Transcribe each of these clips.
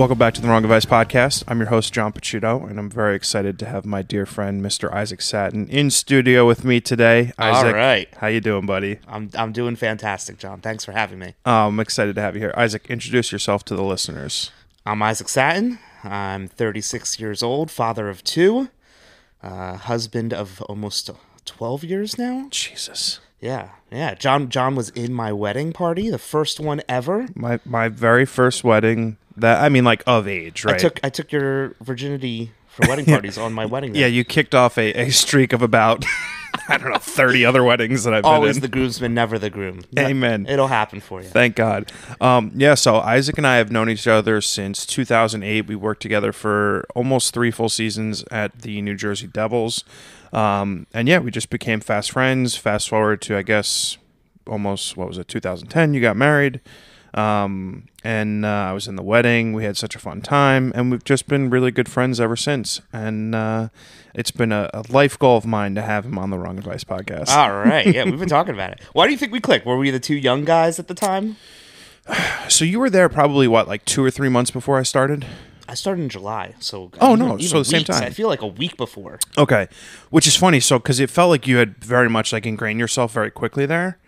Welcome back to the Wrong Advice Podcast. I'm your host, John Picciuto, and I'm very excited to have my dear friend, Mr. Isaac Satin, in studio with me today. Isaac, all right. How you doing, buddy? I'm doing fantastic, John. Thanks for having me. I'm excited to have you here. Isaac, introduce yourself to the listeners. I'm Isaac Satin. I'm 36 years old, father of two, husband of almost 12 years now. Jesus. Yeah. John was in my wedding party, the first one ever. My very first wedding, of age, right? I took your virginity for wedding parties on my wedding day. Yeah, you kicked off a streak of about, 30 other weddings that I've been in. Always the groomsman, never the groom. Amen. It'll happen for you. Thank God. So Isaac and I have known each other since 2008. We worked together for almost 3 full seasons at the New Jersey Devils. We just became fast friends. Fast forward to, I guess, almost, 2010, you got married. I was in the wedding. We had such a fun time, and we've just been really good friends ever since. And it's been a life goal of mine to have him on the Wrong Advice Podcast. All right. Yeah, we've been talking about it. Why do you think we clicked? Were we the two young guys at the time? So you were there probably, 2 or 3 months before I started? I started in July, so so the same time. I feel like a week before. Okay, which is funny. So because it felt like you had very much ingrained yourself very quickly there,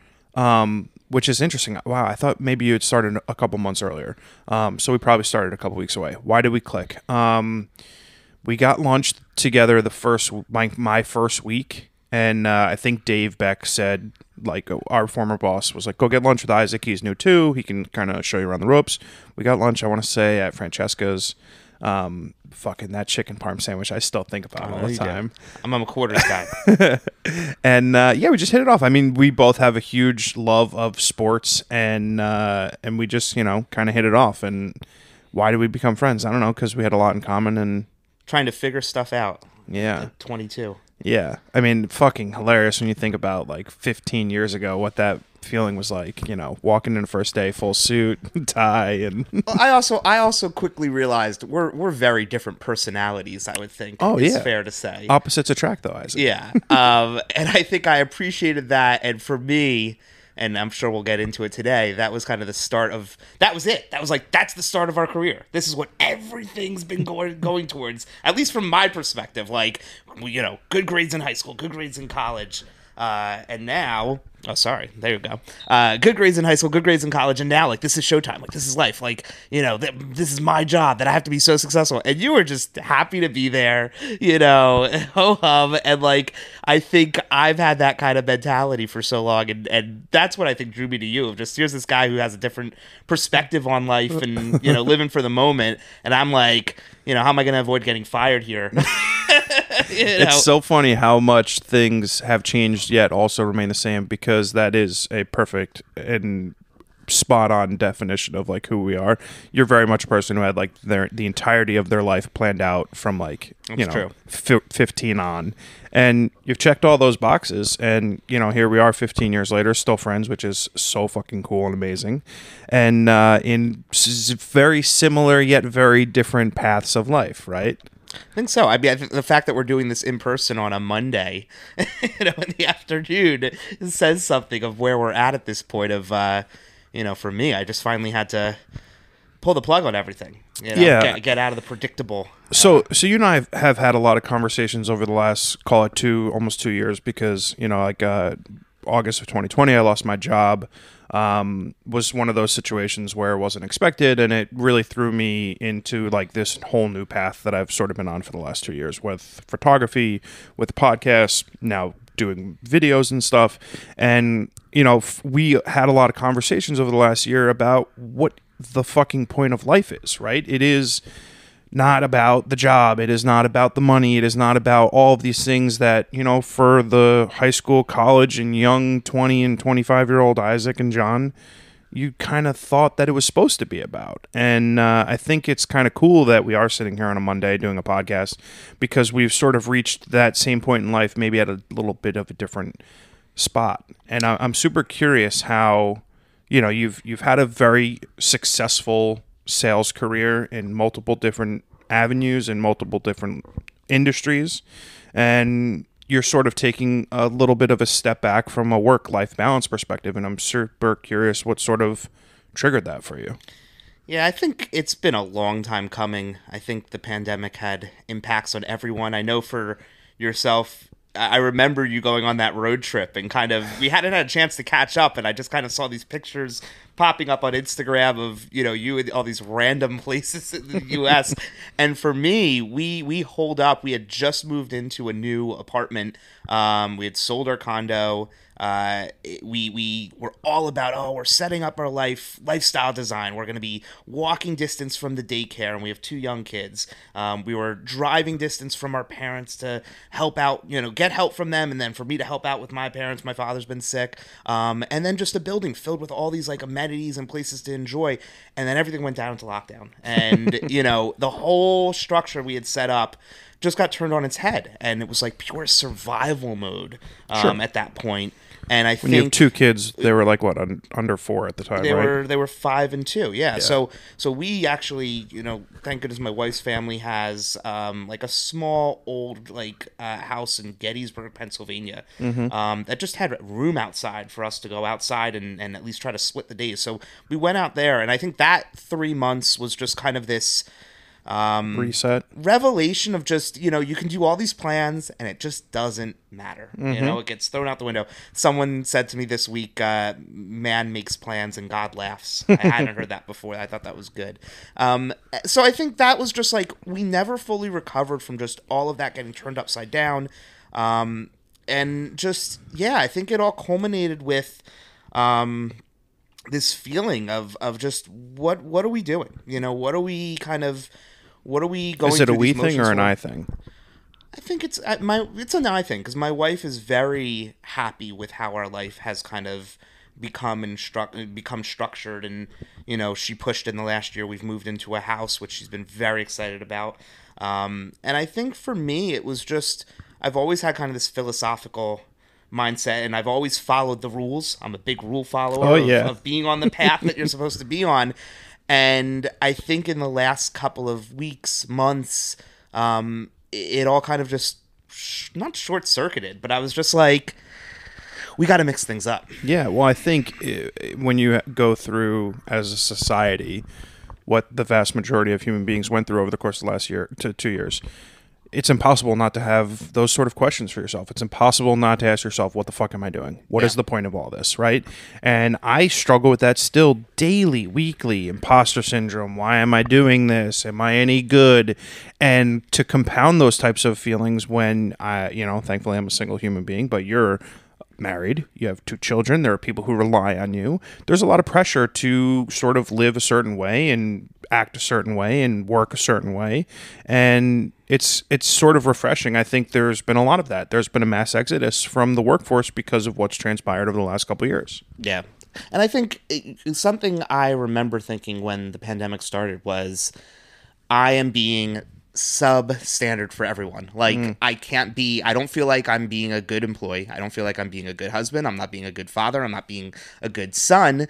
which is interesting. Wow, I thought maybe you had started a couple months earlier. So we probably started a couple weeks away. Why did we click? We got lunch together my first week, and I think Dave Beck said, our former boss was like, go get lunch with Isaac. He's new too. He can kind of show you around the ropes. We got lunch, I want to say, at Francesca's. Fucking that chicken parm sandwich, I still think about all the time. I'm a quarters guy. And we just hit it off. I mean, we both have a huge love of sports, and we just, kind of hit it off. And why did we become friends? I don't know, because we had a lot in common and trying to figure stuff out. Yeah. At 22. Yeah. I mean, fucking hilarious when you think about 15 years ago, what that feeling was like, walking in the first day, full suit, tie, and I also quickly realized we're very different personalities, I would think. Oh, it's yeah. fair to say. Opposites attract, though, Isaac. Yeah. And I think I appreciated that, and for me, and I'm sure we'll get into it today, that was kind of the start of, that was it. That was that's the start of our career. This is what everything's been going towards, at least from my perspective. Good grades in high school, good grades in college, and now, there you go. Good grades in high school, good grades in college, and now, this is showtime. This is life. This is my job, that I have to be so successful. And you were just happy to be there, ho-hum. And, I think I've had that kind of mentality for so long, and that's what I think drew me to you. Of just, here's this guy who has a different perspective on life and, living for the moment. And I'm like, how am I going to avoid getting fired here? It's so funny how much things have changed yet also remain the same, because that is a perfect and spot on definition of who we are. You're very much a person who had the entirety of their life planned out from 15 on, and you've checked all those boxes, and here we are 15 years later, still friends, which is so fucking cool and amazing, and in very similar yet very different paths of life, right? I think so. I mean, I think the fact that we're doing this in person on a Monday, in the afternoon, says something of where we're at this point. Of, for me, I just finally had to pull the plug on everything. Get out of the predictable. So you and I have had a lot of conversations over the last, call it almost 2 years, because August of 2020, I lost my job. Was one of those situations where it wasn't expected, and it really threw me into this whole new path that I've sort of been on for the last 2 years, with photography, with podcasts, now doing videos and stuff. And we had a lot of conversations over the last year about what the fucking point of life is, right? It is not about the job. It is not about the money. It is not about all of these things that, for the high school, college, and young 20 and 25-year-old Isaac and John, you kind of thought that it was supposed to be about. And I think it's kind of cool that we are sitting here on a Monday doing a podcast, because we've sort of reached that same point in life, maybe at a little bit of a different spot. And I'm super curious how, you've had a very successful sales career in multiple different avenues and multiple different industries, and you're sort of taking a little bit of a step back from a work-life balance perspective, and I'm super curious what sort of triggered that for you. Yeah, I think it's been a long time coming. I think the pandemic had impacts on everyone. I know for yourself, I remember you going on that road trip and kind of, we hadn't had a chance to catch up, and I just kind of saw these pictures popping up on Instagram of, you in all these random places in the US. And for me, we holed up. We had just moved into a new apartment. We had sold our condo. We were all about, we're setting up our lifestyle design. We're going to be walking distance from the daycare, and we have 2 young kids. We were driving distance from our parents to help out, get help from them, and then for me to help out with my parents. My father's been sick. And then just a building filled with all these like amenities and places to enjoy. And then everything went down into lockdown. And, the whole structure we had set up just got turned on its head, and it was like pure survival mode at that point. And I think when you have 2 kids, they were like what, under 4 at the time, right? They were 5 and 2. Yeah. So we actually, thank goodness my wife's family has like a small old house in Gettysburg, Pennsylvania, that just had room outside for us to go outside and at least try to split the days. So we went out there, and I think that 3 months was just kind of this reset revelation of just, you can do all these plans and it just doesn't matter. It gets thrown out the window. Someone said to me this week, man makes plans and God laughs. I hadn't heard that before. I thought that was good. So I think that was just like, we never fully recovered from just all of that getting turned upside down. And just, I think it all culminated with this feeling of just what are we doing? What are we going? Is it a we thing or an I thing? I think it's an I thing, because my wife is very happy with how our life has kind of become structured, and she pushed in the last year. We've moved into a house, which she's been very excited about. And I think for me, it was just, I've always had kind of this philosophical mindset, and I've always followed the rules. I'm a big rule follower of being on the path that you're supposed to be on. And I think in the last couple of weeks, months, it all kind of just not short-circuited, but I was just like, we got to mix things up. Yeah, well, I think when you go through as a society what the vast majority of human beings went through over the course of the last year to 2 years, it's impossible not to have those sort of questions for yourself. It's impossible not to ask yourself, what the fuck am I doing? What is the point of all this, right? And I struggle with that still daily, weekly. Imposter syndrome. Why am I doing this? Am I any good? And to compound those types of feelings when thankfully I'm a single human being, but you're married, you have 2 children, there are people who rely on you. There's a lot of pressure to sort of live a certain way and act a certain way and work a certain way. And it's sort of refreshing. I think there's been a lot of that. There's been a mass exodus from the workforce because of what's transpired over the last couple of years. Yeah. And I think something I remember thinking when the pandemic started was, I am being substandard for everyone. Like, I don't feel like I'm being a good employee. I don't feel like I'm being a good husband. I'm not being a good father. I'm not being a good son.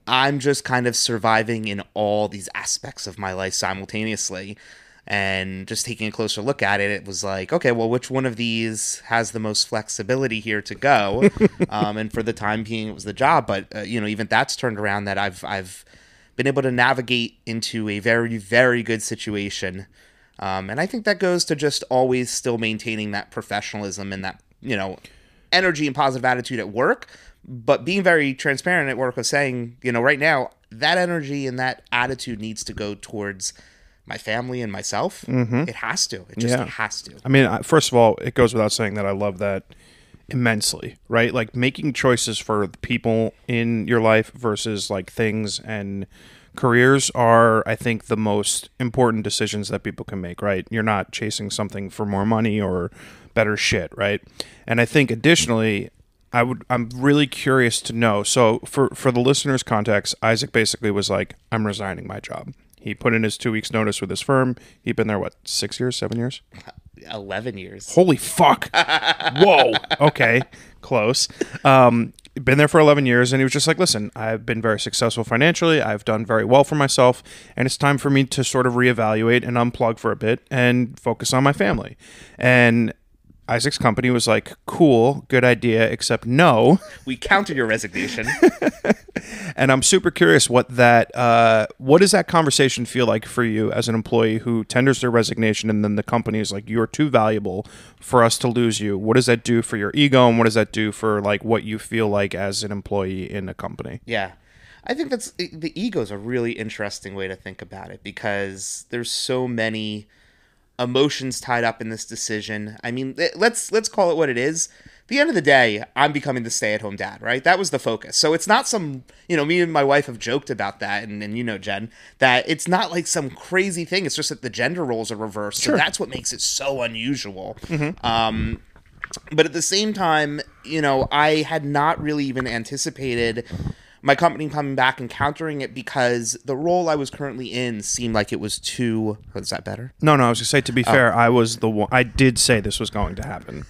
I'm just kind of surviving in all these aspects of my life simultaneously. And just taking a closer look at it, it was like, okay, well, which one of these has the most flexibility here to go? And for the time being, it was the job. But, even that's turned around, that I've been able to navigate into a very, very good situation. And I think that goes to just always still maintaining that professionalism and that, energy and positive attitude at work, but being very transparent at work of saying, right now, that energy and that attitude needs to go towards my family and myself. It has to. It just has to. I mean, first of all, it goes without saying that I love that immensely, right? Like, making choices for the people in your life versus like things and careers are, I think, the most important decisions that people can make, right? You're not chasing something for more money or better shit, right? And I think additionally, I'm really curious to know. So for the listeners' context, Isaac basically was like, I'm resigning my job. He put in his 2 weeks notice with his firm. He'd been there, 6 years, 7 years? 11 years. Holy fuck. Whoa. Okay. Close. Been there for 11 years, and he was just like, listen, I've been very successful financially. I've done very well for myself, and it's time for me to sort of reevaluate and unplug for a bit and focus on my family. And Isaac's company was like, cool, good idea, except no. We counted your resignation. And I'm super curious what does that conversation feel like for you as an employee who tenders their resignation and then the company is like, you're too valuable for us to lose you. What does that do for your ego, and what does that do for like what you feel like as an employee in a company? Yeah. I think the ego is a really interesting way to think about it, because there's so many emotions tied up in this decision. I mean, let's call it what it is. At the end of the day, I'm becoming the stay-at-home dad, right? That was the focus. So it's not some, me and my wife have joked about that, and Jen, that it's not like some crazy thing. It's just that the gender roles are reversed. Sure. So that's what makes it so unusual. Mm-hmm. But at the same time, I had not really even anticipated my company coming back and countering it, because the role I was currently in seemed like it was too... Oh, is that better? No, I was going to say, to be fair, I was the one... I did say this was going to happen.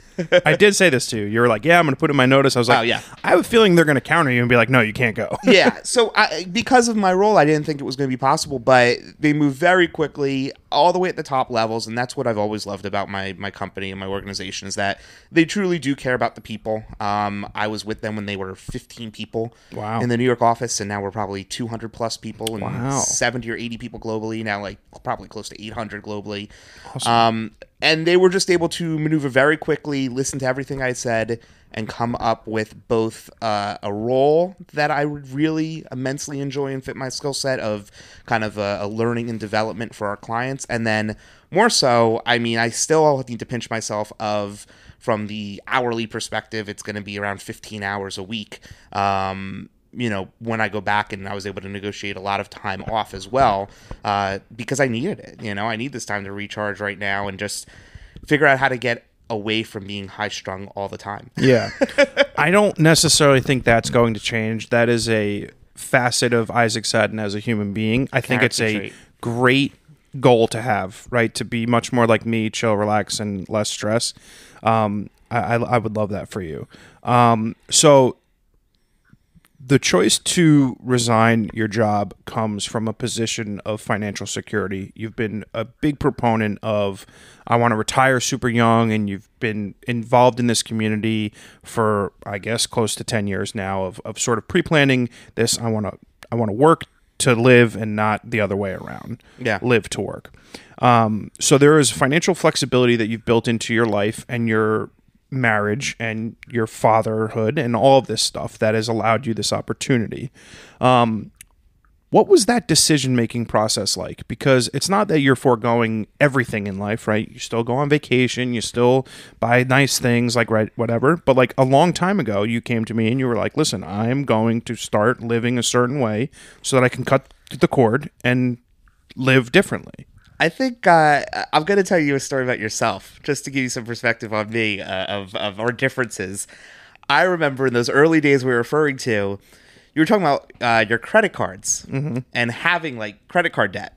I did say this to you. You were like, yeah, I'm going to put in my notice. I was like, oh, yeah. I have a feeling they're going to counter you and be like, no, you can't go. Yeah, so because of my role, I didn't think it was going to be possible, but they moved very quickly, all the way at the top levels, and that's what I've always loved about my company and my organization, is that they truly do care about the people. I was with them when they were 15 people in the New York office, and now we're probably 200 plus people, and 70 or 80 people globally, now like probably close to 800 globally. Awesome. And they were just able to maneuver very quickly, listen to everything I said, and come up with both a role that I would really immensely enjoy and fit my skill set of kind of a learning and development for our clients. And then more so, I mean, I still need to pinch myself from the hourly perspective, it's going to be around 15 hours a week. When I go back, and I was able to negotiate a lot of time off as well, because I needed it. I need this time to recharge right now and just figure out how to get away from being high strung all the time. Yeah. I don't necessarily think that's going to change. That is a facet of Isaac Sadden as a human being. I think it's a great goal to have, right? To be much more like me, chill, relax, and less stress. I would love that for you. So the choice to resign your job comes from a position of financial security. You've been a big proponent of, I want to retire super young, and you've been involved in this community for, I guess, close to 10 years now of sort of pre-planning this. I want to work to live and not the other way around. Yeah. Live to work. So there is financial flexibility that you've built into your life and your marriage and your fatherhood and all of this stuff that has allowed you this opportunity. What was that decision-making process like? Because it's not that you're foregoing everything in life, right? You still go on vacation, you still buy nice things, like, right, whatever. But like a long time ago, you came to me and you were like, listen, I'm going to start living a certain way so that I can cut the cord and live differently. I think I'm going to tell you a story about yourself, just to give you some perspective on me, of our differences. I remember in those early days we were referring to, you were talking about your credit cards and having like credit card debt.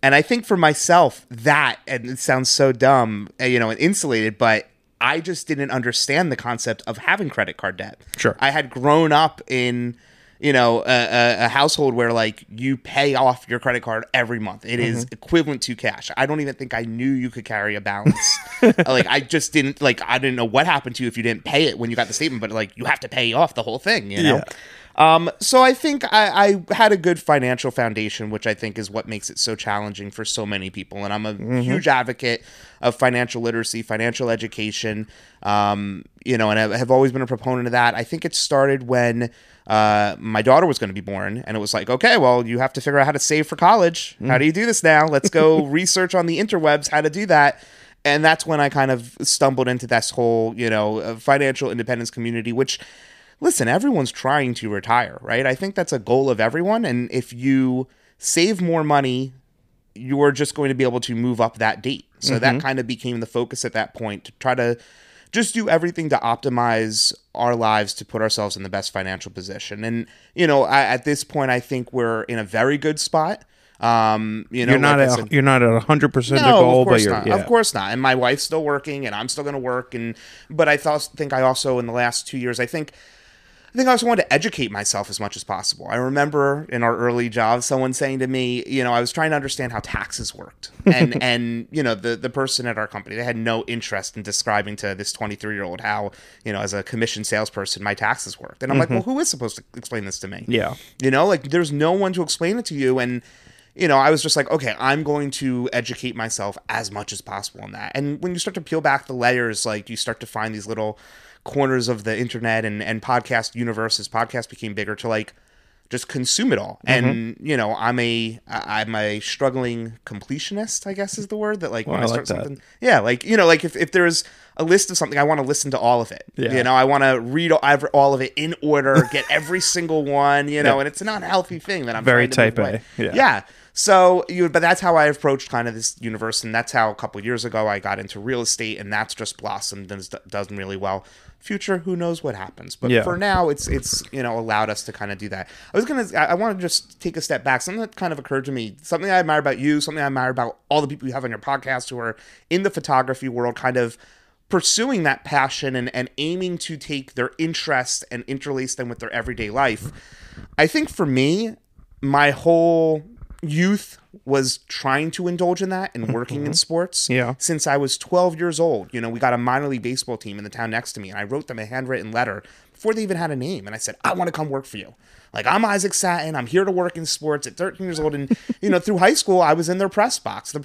And I think for myself, and it sounds so dumb, and insulated, but I just didn't understand the concept of having credit card debt. Sure. I had grown up in a household where like you pay off your credit card every month. It is equivalent to cash. I don't even think I knew you could carry a balance. Like I just didn't I didn't know what happened to you if you didn't pay it when you got the statement, but like you have to pay off the whole thing, Yeah. So I think I had a good financial foundation, which I think is what makes it so challenging for so many people. And I'm a huge advocate of financial literacy, financial education, and I have always been a proponent of that. I think it started when my daughter was going to be born, and it was like, okay, well, you have to figure out how to save for college. How do you do this now? Let's go research on the interwebs how to do that. And that's when I kind of stumbled into this whole, financial independence community, which, listen, everyone's trying to retire, right? I think that's a goal of everyone. And if you save more money, you're just going to be able to move up that date. So that kind of became the focus at that point, to try to just do everything to optimize our lives to put ourselves in the best financial position. And, at this point, I think we're in a very good spot. You're not at 100% the of goal, course but not. Of course not. And my wife's still working, and I'm still going to work. But I think I also, in the last 2 years, I think I think I also wanted to educate myself as much as possible. I remember in our early jobs, someone saying to me, I was trying to understand how taxes worked. And the person at our company, they had no interest in describing to this 23-year-old how, as a commission salesperson, my taxes worked. And I'm like, well, who is supposed to explain this to me? Yeah. There's no one to explain it to you. And, I was just like, okay, I'm going to educate myself as much as possible on that. And when you start to peel back the layers, like you start to find these little corners of the internet and podcast universe as podcasts became bigger to like just consume it all. And I'm a struggling completionist, I guess is the word, that like when I start something, if there's a list of something, I want to listen to all of it. I want to read all of it in order, get every single one, and it's an unhealthy thing that I'm very trying to type A. Yeah. So, but that's how I approached kind of this universe, and that's how a couple of years ago I got into real estate, and that's just blossomed and done really well. Future, who knows what happens? But for now, it's allowed us to kind of do that. I want to just take a step back. Something that kind of occurred to me, something I admire about you, something I admire about all the people you have on your podcast who are in the photography world, kind of pursuing that passion and aiming to take their interests and interlace them with their everyday life. I think for me, my whole youth was trying to indulge in that and working in sports. Since I was 12 years old, we got a minor league baseball team in the town next to me, and I wrote them a handwritten letter before they even had a name, and I said, I want to come work for you. Like, I'm Isaac Satin. I'm here to work in sports at 13 years old. And, through high school, I was in their the press box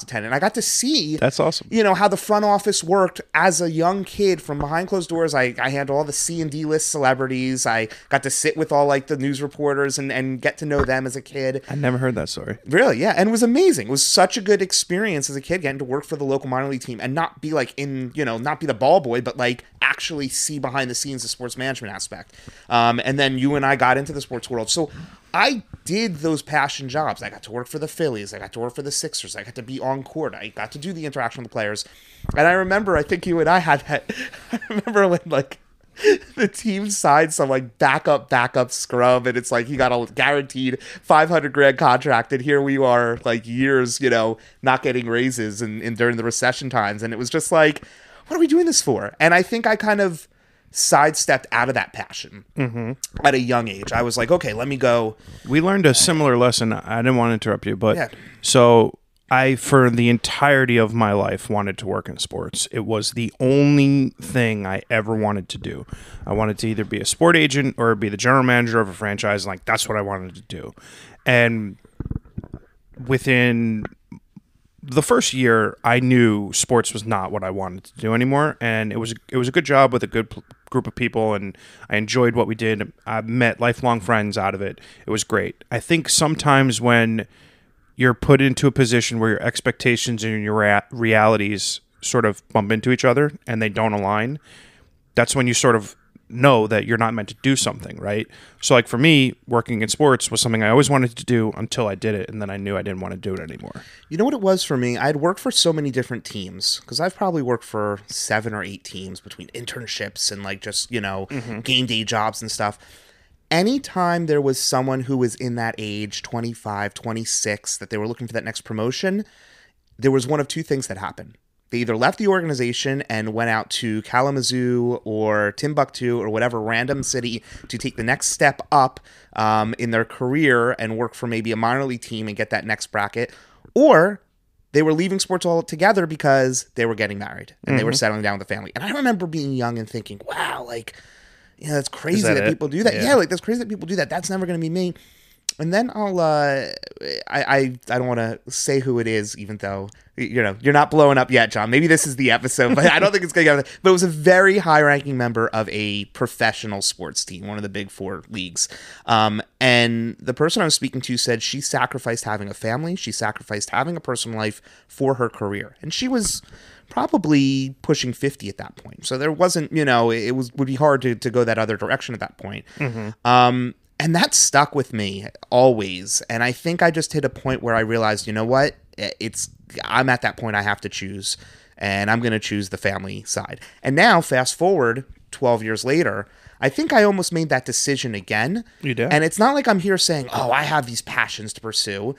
attendant. I got to see, that's awesome. How the front office worked as a young kid from behind closed doors. I handled all the C and D list celebrities. I got to sit with all like the news reporters and get to know them as a kid. I never heard that story. Really? Yeah. And it was amazing. It was such a good experience as a kid getting to work for the local minor league team and not be like not be the ball boy, but like actually see behind the scenes the sports management aspect. And then you and I got into the sports world. So I did those passion jobs. I got to work for the Phillies. I got to work for the Sixers. I got to be on court. I got to do the interaction with the players. And I remember, I think you and I had that. I remember when like the team signed some like backup scrub, and it's like he got a guaranteed $500,000 contract, and here we are like years, not getting raises and during the recession times. And it was just like, what are we doing this for? And I think I kind of sidestepped out of that passion at a young age. I was like, okay, let me go. We learned a similar lesson. I didn't want to interrupt you, but so I, for the entirety of my life, wanted to work in sports. It was the only thing I ever wanted to do. I wanted to either be a sport agent or be the general manager of a franchise. Like, that's what I wanted to do. And within the first year, I knew sports was not what I wanted to do anymore, and it was a good job with a good group of people, and I enjoyed what we did. I met lifelong friends out of it. It was great. I think sometimes when you're put into a position where your expectations and your realities sort of bump into each other and they don't align, that's when you sort of know that you're not meant to do something, right? So like for me, working in sports was something I always wanted to do until I did it, and then I knew I didn't want to do it anymore. You know what it was for me? I'd worked for so many different teams, because I've probably worked for 7 or 8 teams between internships and like just, game day jobs and stuff. Anytime there was someone who was in that age, 25, 26, that they were looking for that next promotion, there was one of two things that happened. They either left the organization and went out to Kalamazoo or Timbuktu or whatever random city to take the next step up in their career and work for maybe a minor league team and get that next bracket, or they were leaving sports altogether because they were getting married and they were settling down with a family. And I remember being young and thinking, wow, like, that's crazy that people do that. Yeah, like that's crazy that people do that. That's never going to be me. And then I'll, I don't want to say who it is, even though, you're not blowing up yet, John. Maybe this is the episode, but I don't think it's going to get. But it was a very high-ranking member of a professional sports team, one of the big 4 leagues. And the person I was speaking to said she sacrificed having a family. She sacrificed having a personal life for her career. And she was probably pushing 50 at that point. So there wasn't, it would be hard to go that other direction at that point. And that stuck with me always. And I think I just hit a point where I realized, you know what? I'm at that point I have to choose. And I'm going to choose the family side. And now, fast forward 12 years later, I think I almost made that decision again. You did. And it's not like I'm here saying, oh, I have these passions to pursue.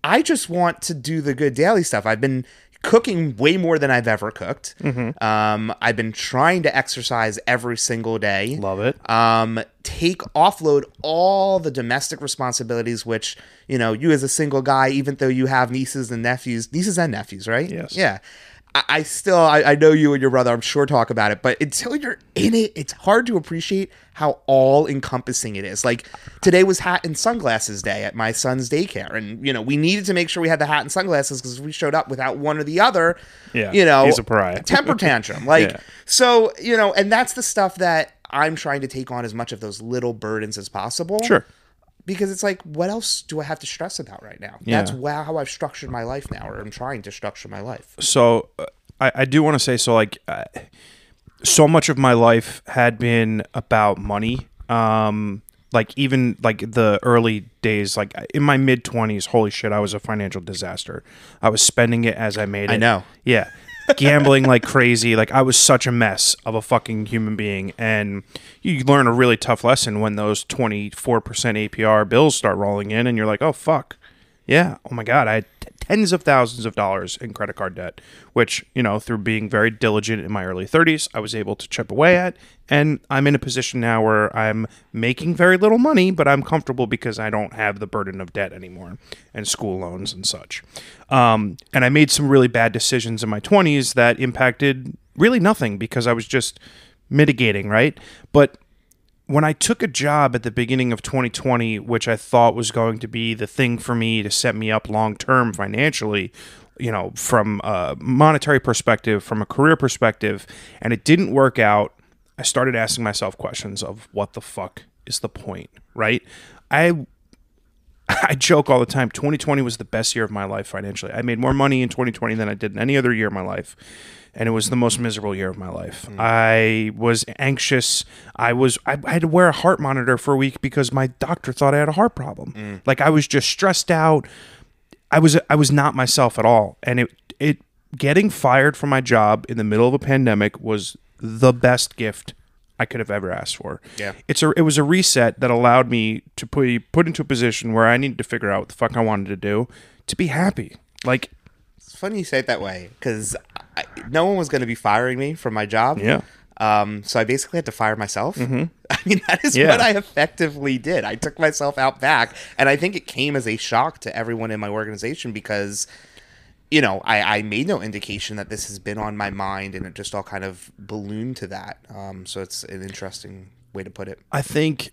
I just want to do the good daily stuff. I've been cooking way more than I've ever cooked. I've been trying to exercise every single day. Love it. Offload all the domestic responsibilities, which, you know, you as a single guy, even though you have nieces and nephews, right? Yes. Yeah. I know you and your brother, I'm sure, talk about it, but until you're in it, it's hard to appreciate how all encompassing it is. Like, today was hat and sunglasses day at my son's daycare. And, you know, we needed to make sure we had the hat and sunglasses because if we showed up without one or the other, you know, he's a pariah. Temper tantrum. Like, so, you know, and that's the stuff that I'm trying to take on as much of those little burdens as possible. Sure. Because it's like, what else do I have to stress about right now? Yeah. That's how I've structured my life now, or I'm trying to structure my life. So I do want to say, so like, so much of my life had been about money. Like even like the early days, like in my mid 20s, holy shit, I was a financial disaster. I was spending it as I made it. I know. Yeah. Gambling like crazy. Like I was such a mess of a fucking human being. And you learn a really tough lesson when those 24% APR bills start rolling in and you're like, oh fuck. Yeah. Oh my God. I had tens of thousands of dollars in credit card debt, which, you know, through being very diligent in my early 30s, I was able to chip away at. And I'm in a position now where I'm making very little money, but I'm comfortable because I don't have the burden of debt anymore and school loans and such. And I made some really bad decisions in my 20s that impacted really nothing because I was just mitigating, right? But when I took a job at the beginning of 2020, which I thought was going to be the thing for me to set me up long-term financially, you know, from a monetary perspective, from a career perspective, and it didn't work out, I started asking myself questions of what the fuck is the point, right? I joke all the time, 2020 was the best year of my life financially. I made more money in 2020 than I did in any other year of my life. And it was the most miserable year of my life. I was anxious. I had to wear a heart monitor for a week because my doctor thought I had a heart problem. Like I was just stressed out. I was not myself at all. And it getting fired from my job in the middle of a pandemic was the best gift I could have ever asked for. Yeah. It was a reset that allowed me to put into a position where I needed to figure out what the fuck I wanted to do to be happy. Like, it's funny you say it that way because no one was going to be firing me from my job. Yeah. So I basically had to fire myself. I mean, that is what I effectively did. I took myself out back, and I think it came as a shock to everyone in my organization because, you know, I made no indication that this has been on my mind, and it just all kind of ballooned to that. So it's an interesting way to put it. I think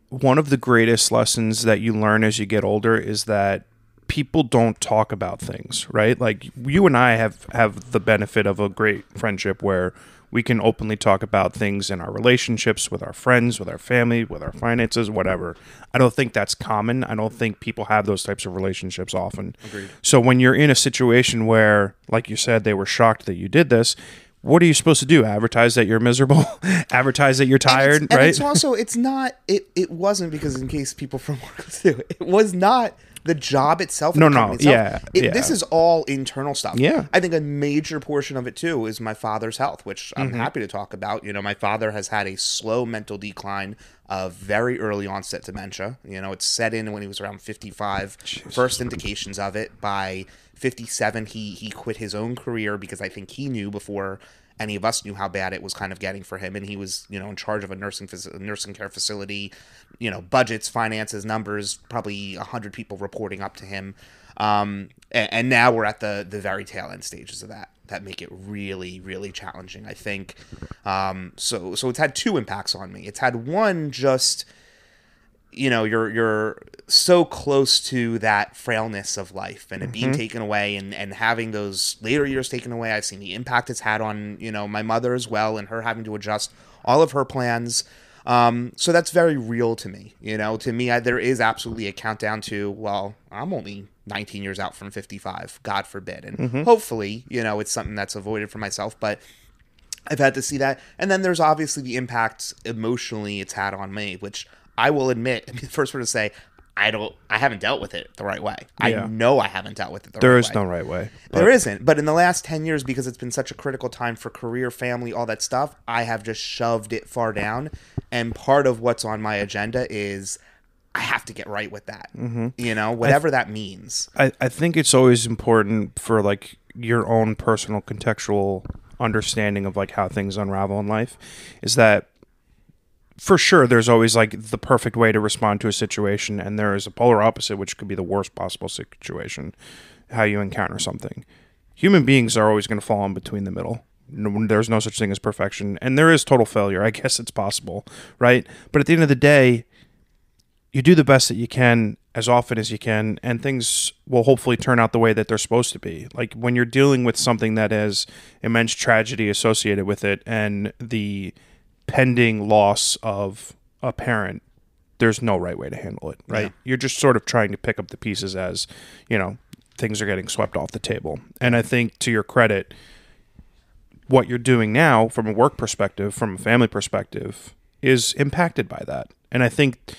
one of the greatest lessons that you learn as you get older is that people don't talk about things, right? Like you and I have the benefit of a great friendship where we can openly talk about things in our relationships with our friends, with our family, with our finances, whatever. I don't think that's common. I don't think people have those types of relationships often. Agreed. So when you're in a situation where, like you said, they were shocked that you did this, what are you supposed to do? Advertise that you're miserable? Advertise that you're tired, and right? It's also, it wasn't because in case people from work do, it was not the job itself. This is all internal stuff. Yeah. I think a major portion of it too is my father's health, which I'm happy to talk about. You know, my father has had a slow mental decline of very early onset dementia. You know, it set in when he was around 55. Jesus. First indications of it. By 57, he quit his own career because I think he knew before any of us knew how bad it was kind of getting for him. And he was, you know, in charge of a nursing care facility, you know, budgets, finances, numbers, probably 100 people reporting up to him. And now we're at the very tail end stages of that make it really, really challenging, I think. So it's had two impacts on me. It's had one, just, you know, you're so close to that frailness of life and it being taken away and having those later years taken away. I've seen the impact it's had on, you know, my mother as well, and her having to adjust all of her plans. So that's very real to me. You know, to me, there is absolutely a countdown to, well, I'm only 19 years out from 55, God forbid. And hopefully, you know, it's something that's avoided for myself, but I've had to see that. And then there's obviously the impact emotionally it's had on me, which I will admit, I'm the first one to say, I haven't dealt with it the right way. Yeah. I know I haven't dealt with it the right way. There is no right way. There isn't. But in the last 10 years, because it's been such a critical time for career, family, all that stuff, I have just shoved it far down. And part of what's on my agenda is I have to get right with that. You know, whatever that means. I think it's always important for, like, your own personal contextual understanding of like how things unravel in life, is that for sure there's always like the perfect way to respond to a situation, and there is a polar opposite, which could be the worst possible situation, how you encounter something. Human beings are always going to fall in between the middle. There's no such thing as perfection, and there is total failure. I guess it's possible, right? But at the end of the day, you do the best that you can as often as you can, and things will hopefully turn out the way that they're supposed to be. Like when you're dealing with something that has immense tragedy associated with it and the pending loss of a parent, there's no right way to handle it, right? Yeah. You're just sort of trying to pick up the pieces as, things are getting swept off the table. And I think, to your credit, what you're doing now from a work perspective, from a family perspective, is impacted by that. And I think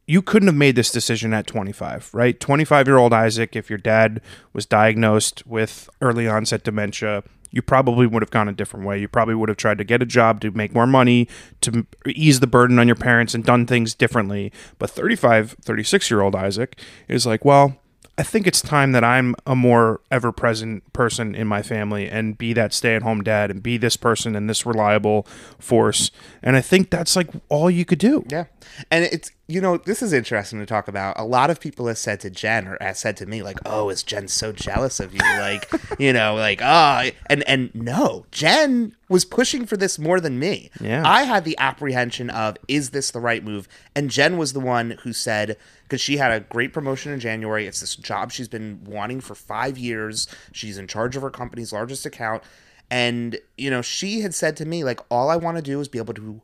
you couldn't have made this decision at 25, right? 25-year-old Isaac, if your dad was diagnosed with early onset dementia, you probably would have gone a different way. You probably would have tried to get a job to make more money, to ease the burden on your parents, and done things differently. But 36-year-old Isaac is like, well, I think it's time that I'm a more ever-present person in my family and be that stay-at-home dad and be this person and this reliable force. And I think that's like all you could do. Yeah. And it's, this is interesting to talk about. A lot of people have said to Jen, or have said to me, like, oh, is Jen so jealous of you? Like, and no, Jen was pushing for this more than me. Yeah. I had the apprehension of, is this the right move? And Jen was the one who said, because she had a great promotion in January. It's this job she's been wanting for 5 years. She's in charge of her company's largest account. And, she had said to me, like, all I want to do is be able to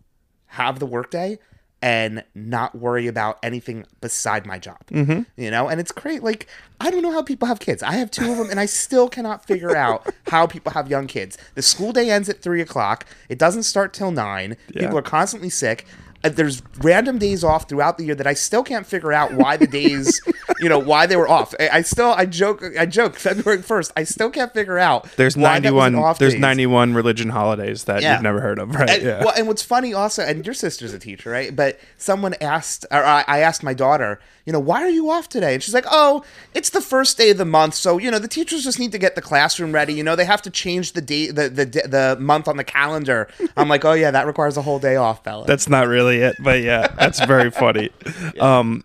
have the workday and not worry about anything beside my job. Mm-hmm. And it's great. Like, I don't know how people have kids. I have 2 of them, and I still cannot figure out how people have young kids. The school day ends at 3:00. It doesn't start till 9. Yeah. People are constantly sick. There's random days off throughout the year that I still can't figure out why the days, why they were off. I joke February 1st. I still can't figure out. There's 91 religion holidays that you've never heard of, right? And, well, and what's funny also, and your sister's a teacher, right? But someone asked, or I asked my daughter, why are you off today? And she's like, oh, it's the first day of the month. So, the teachers just need to get the classroom ready. They have to change the day, the month on the calendar. I'm like, oh yeah, that requires a whole day off, Bella. That's not really it, but yeah, that's very funny. Yeah.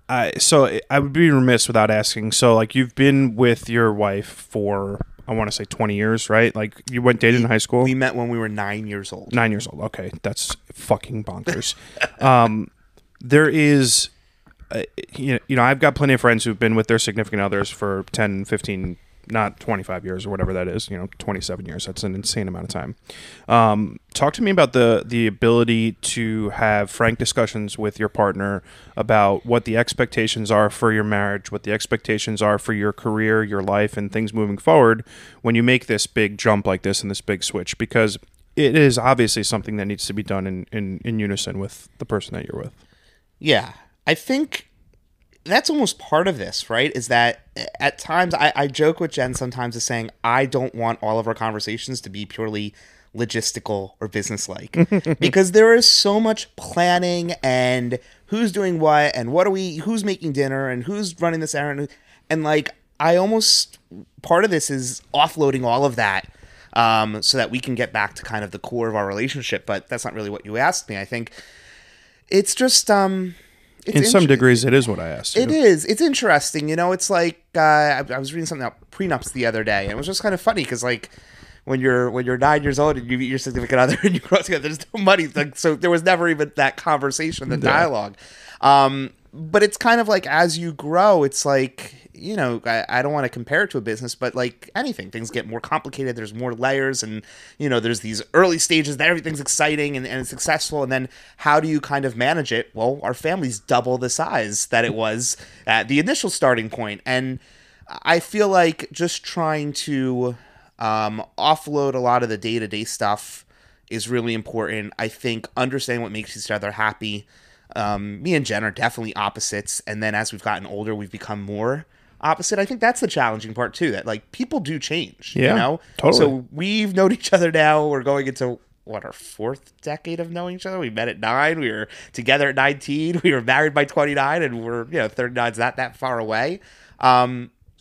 I would be remiss without asking. So, like, you've been with your wife for, I want to say 20 years, right? Like, you dated in high school? We met when we were 9 years old. 9 years old. Okay. That's fucking bonkers. There is, I've got plenty of friends who've been with their significant others for 10, 15, not 25 years or whatever that is, 27 years. That's an insane amount of time. Talk to me about the ability to have frank discussions with your partner about what the expectations are for your marriage, what the expectations are for your career, your life, and things moving forward when you make this big jump like this and this big switch, because it is obviously something that needs to be done in unison with the person that you're with. Yeah. I think that's almost part of this, right? Is that at times I joke with Jen sometimes as saying, I don't want all of our conversations to be purely logistical or business-like because there is so much planning and who's doing what and who's making dinner and who's running this errand. And like, part of this is offloading all of that so that we can get back to kind of the core of our relationship. But that's not really what you asked me. I think it's just, in some degrees, it is what I asked you. It is. It's interesting. It's like I was reading something about prenups the other day, and it was just kind of funny because, like, when you're 9 years old and you meet your significant other and you grow up together, there's no money. Like, so there was never even that conversation, the dialogue. But it's kind of like as you grow, it's like, I don't want to compare it to a business, but like anything, things get more complicated. There's more layers and, there's these early stages that everything's exciting and it's successful. And then how do you kind of manage it? Well, our family's double the size that it was at the initial starting point. And I feel like just trying to offload a lot of the day-to-day stuff is really important. I think understanding what makes each other happy. Me and Jen are definitely opposites. And then as we've gotten older, we've become more opposite. I think that's the challenging part too, that like people do change, Totally. So we've known each other now. We're going into our 4th decade of knowing each other. We met at 9. We were together at 19. We were married by 29 and we're, 39's not that far away.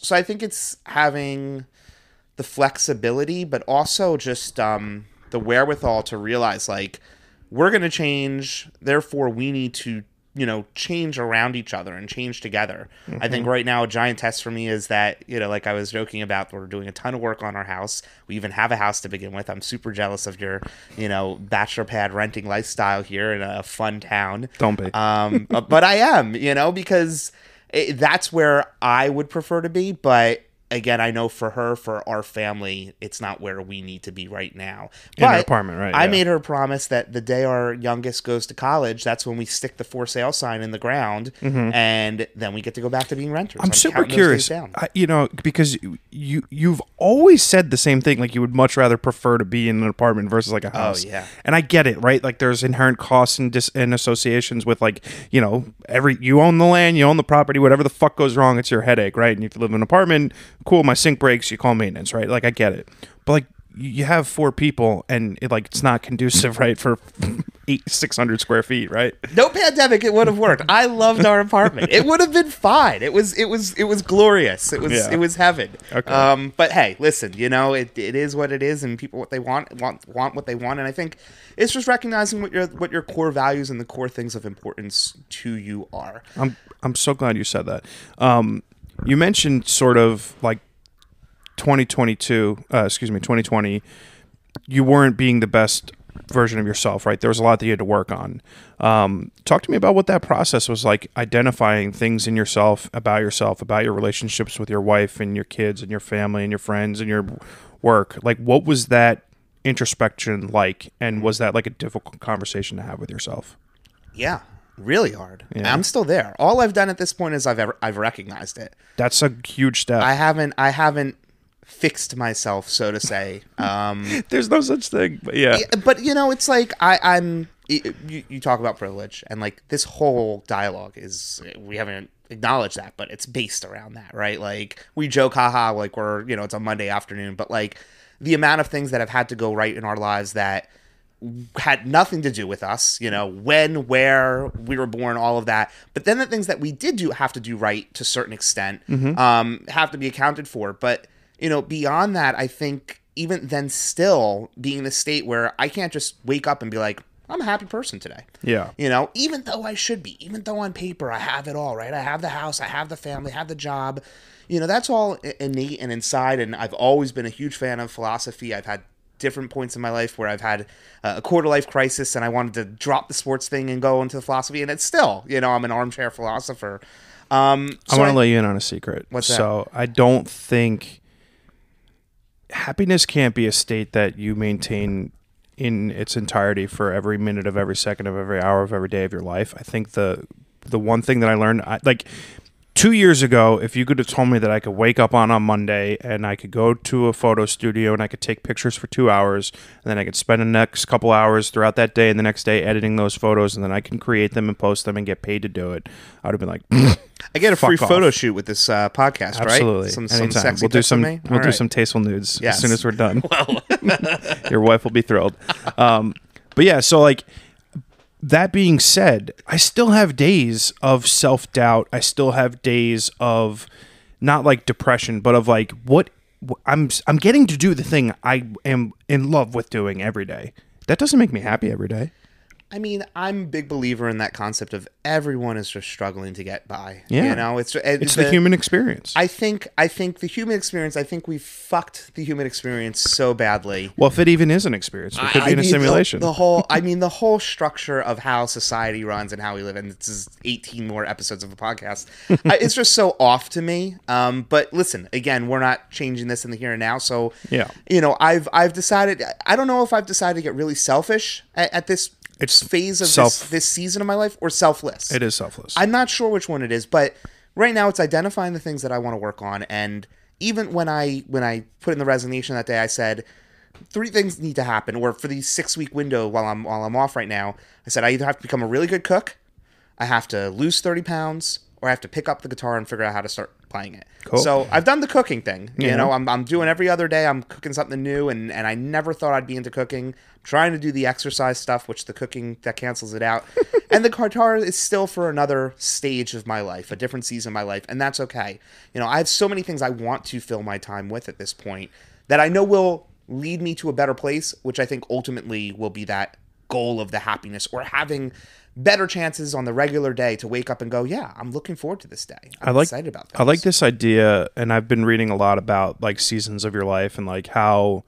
So I think it's having the flexibility, but also just the wherewithal to realize, like, we're going to change, therefore we need to, change around each other and change together. I think right now a giant test for me is that, like I was joking about, we're doing a ton of work on our house. We even have a house to begin with. I'm super jealous of your, bachelor pad renting lifestyle here in a fun town. Don't be. But I am, because that's where I would prefer to be. But again, I know for her, for our family, it's not where we need to be right now. In an apartment, right? I made her promise that the day our youngest goes to college, that's when we stick the for sale sign in the ground, and then we get to go back to being renters. I'm super curious, because you've always said the same thing. Like, you would much rather prefer to be in an apartment versus like a house. Oh yeah, and I get it, right? Like, there's inherent costs and associations with, like, you own the land, you own the property, whatever the fuck goes wrong, it's your headache, right? And if you live in an apartment, cool, my sink breaks, you call maintenance, right? Like, I get it. But, like, you have 4 people and it's not conducive, right, for 600 square feet, right? No pandemic, it would have worked. I loved our apartment. It would have been fine. It was glorious. It was heaven. Okay. But hey, listen, it is what it is, and people what they want what they want, and I think it's just recognizing what your core values and the core things of importance to you are. I'm so glad you said that. You mentioned sort of like 2020, you weren't being the best version of yourself, right? There was a lot that you had to work on. Talk to me about what that process was like, identifying things in yourself, about your relationships with your wife and your kids and your family and your friends and your work. Like, what was that introspection like? And was that like a difficult conversation to have with yourself? Yeah. Really hard. Yeah. I'm still there. All I've done at this point is I've recognized it. That's a huge step. I haven't fixed myself, so to say. There's no such thing, but yeah. But it's like you talk about privilege, and like this whole dialogue is, we haven't acknowledged that, but it's based around that, right? Like, we joke, haha, like we're it's a Monday afternoon, but like the amount of things that have had to go right in our lives that had nothing to do with us, when, where we were born, all of that. But then the things that we did have to do right to a certain extent, have to be accounted for. But, beyond that, I think even then still being in the state where I can't just wake up and be like, I'm a happy person today. Yeah. Even though I should be, even though on paper I have it all, right? I have the house, I have the family, I have the job, that's all innate and inside. And I've always been a huge fan of philosophy. I've had different points in my life where I've had a quarter life crisis and I wanted to drop the sports thing and go into philosophy, and it's still, I'm an armchair philosopher. I want to let you in on a secret. What's that? So I don't think happiness can't be a state that you maintain in its entirety for every minute of every second of every hour of every day of your life. I think the one thing that I learned, 2 years ago, if you could have told me that I could wake up on a Monday and I could go to a photo studio and I could take pictures for 2 hours, and then I could spend the next couple hours throughout that day and the next day editing those photos, and then I can create them and post them and get paid to do it, I would have been like, I get a free photo shoot with this podcast, absolutely. Right? Some sexy we'll do some some tasteful nudes Yes. as soon as we're done. Well, Your wife will be thrilled. But yeah, so like, that being said, I still have days of self-doubt. I still have days of not like depression, but of like I'm getting to do the thing I am in love with doing every day. That doesn't make me happy every day. I mean, I'm a big believer in that concept of everyone is just struggling to get by. Yeah. It's the human experience. I think the human experience, I think we fucked the human experience so badly. Well, if it even is an experience, it could be in a simulation. The whole structure of how society runs and how we live, and this is 18 more episodes of a podcast. It's just so off to me. But listen, again, we're not changing this in the here and now. So, yeah. I've decided, I don't know if I've decided to get really selfish at this phase of this season of my life, or selfless. It is selfless. I'm not sure which one it is, but right now it's identifying the things that I want to work on. And even when I put in the resignation that day, I said 3 things need to happen, or for the 6-week window while I'm off right now, I said I either have to become a really good cook, I have to lose 30 pounds, or I have to pick up the guitar and figure out how to start playing it. Cool. So I've done the cooking thing. You Yeah. know, I'm doing every other day. I'm cooking something new, and I never thought I'd be into cooking. I'm trying to do the exercise stuff, which the cooking that cancels it out. And the guitar is still for another stage of my life, a different season of my life, and that's okay. You know, I have so many things I want to fill my time with at this point that I know will lead me to a better place, which I think ultimately will be that goal of the happiness, or having better chances on the regular day to wake up and go, yeah, I'm looking forward to this day. I'm excited about this. I like this idea, and I've been reading a lot about like seasons of your life and like how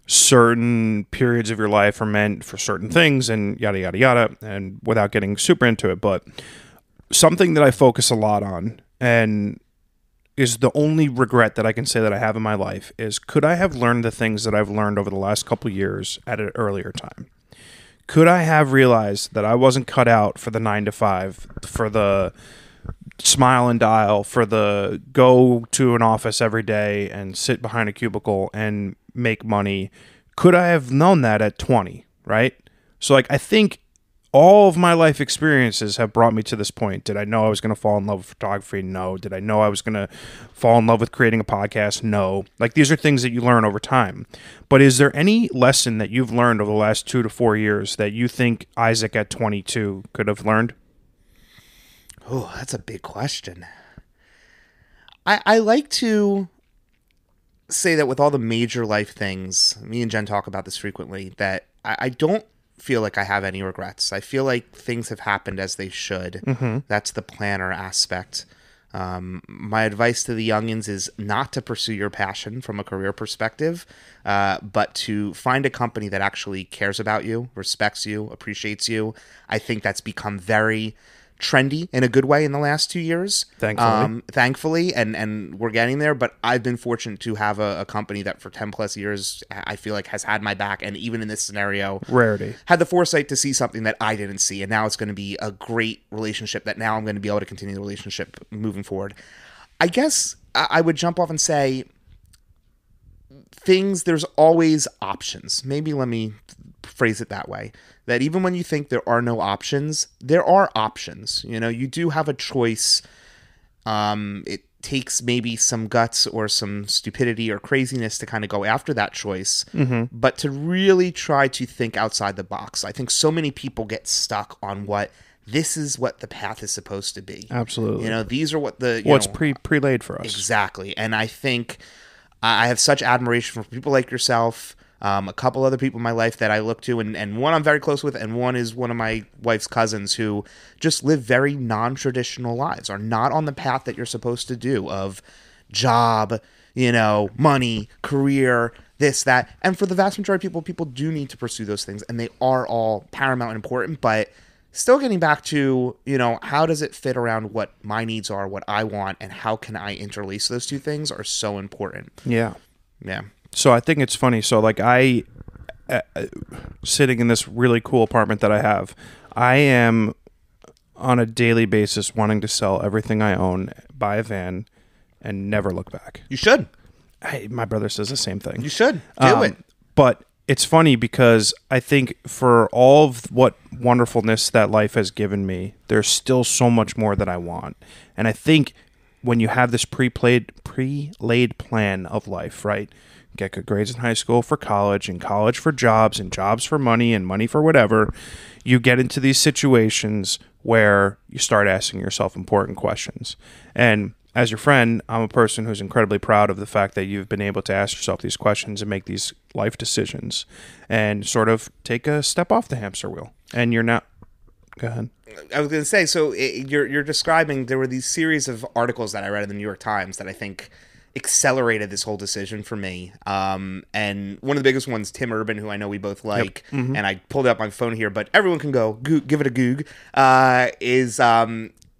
certain periods of your life are meant for certain things and yada yada yada, and without getting super into it, but something that I focus a lot on and is the only regret that I can say that I have in my life is, could I have learned the things that I've learned over the last couple years at an earlier time? Could I have realized that I wasn't cut out for the 9 to 5, for the smile and dial, for the go to an office every day and sit behind a cubicle and make money? Could I have known that at 20, right? So like, I think all of my life experiences have brought me to this point. Did I know I was going to fall in love with photography? No. Did I know I was going to fall in love with creating a podcast? No. Like, these are things that you learn over time. But is there any lesson that you've learned over the last 2 to 4 years that you think Isaac at 22 could have learned? Oh, that's a big question. I like to say that with all the major life things, me and Jen talk about this frequently, that I don't feel like I have any regrets. I feel like things have happened as they should. Mm-hmm. That's the planner aspect. My advice to the youngins is not to pursue your passion from a career perspective, but to find a company that actually cares about you, respects you, appreciates you. I think that's become very trendy in a good way in the last 2 years. Thankfully, and we're getting there. But I've been fortunate to have a company that for 10 plus years, I feel like has had my back. And even in this scenario, Rarity. had the foresight to see something that I didn't see. And now it's going to be a great relationship that now I'm going to be able to continue the relationship moving forward. I guess I would jump off and say there's always options. Maybe let me phrase it that way. That even when you think there are no options, there are options. You know, you do have a choice. It takes maybe some guts or some stupidity or craziness to kind of go after that choice, but to really try to think outside the box. I think so many people get stuck on this is what the path is supposed to be. Absolutely. You know, these are what what's pre-laid for us. Exactly. And I think I have such admiration for people like yourself. A couple other people in my life that I look to, and one I'm very close with, and one is one of my wife's cousins who just live very non-traditional lives, are not on the path that you're supposed to do of job, you know, money, career, this, that. And for the vast majority of people do need to pursue those things, and they are all paramount and important, but still getting back to, you know, how does it fit around what my needs are, what I want, and how can I interlace those two things are so important. Yeah. Yeah. So I think it's funny. So like sitting in this really cool apartment that I have, I am on a daily basis wanting to sell everything I own, buy a van, and never look back. You should. My brother says the same thing. You should. Do it. But it's funny because I think for all of what wonderfulness that life has given me, there's still so much more that I want. And I think when you have this pre-laid plan of life, right? Get good grades in high school for college, and college for jobs, and jobs for money, and money for whatever, you get into these situations where you start asking yourself important questions. And as your friend, I'm a person who's incredibly proud of the fact that you've been able to ask yourself these questions and make these life decisions and sort of take a step off the hamster wheel. And you're not... Go ahead. I was going to say, so you're describing, there were these series of articles that I read in the New York Times that I think accelerated this whole decision for me. And one of the biggest ones, Tim Urban, who I know we both like, and I pulled it up on my phone here, but everyone can go give it a goog,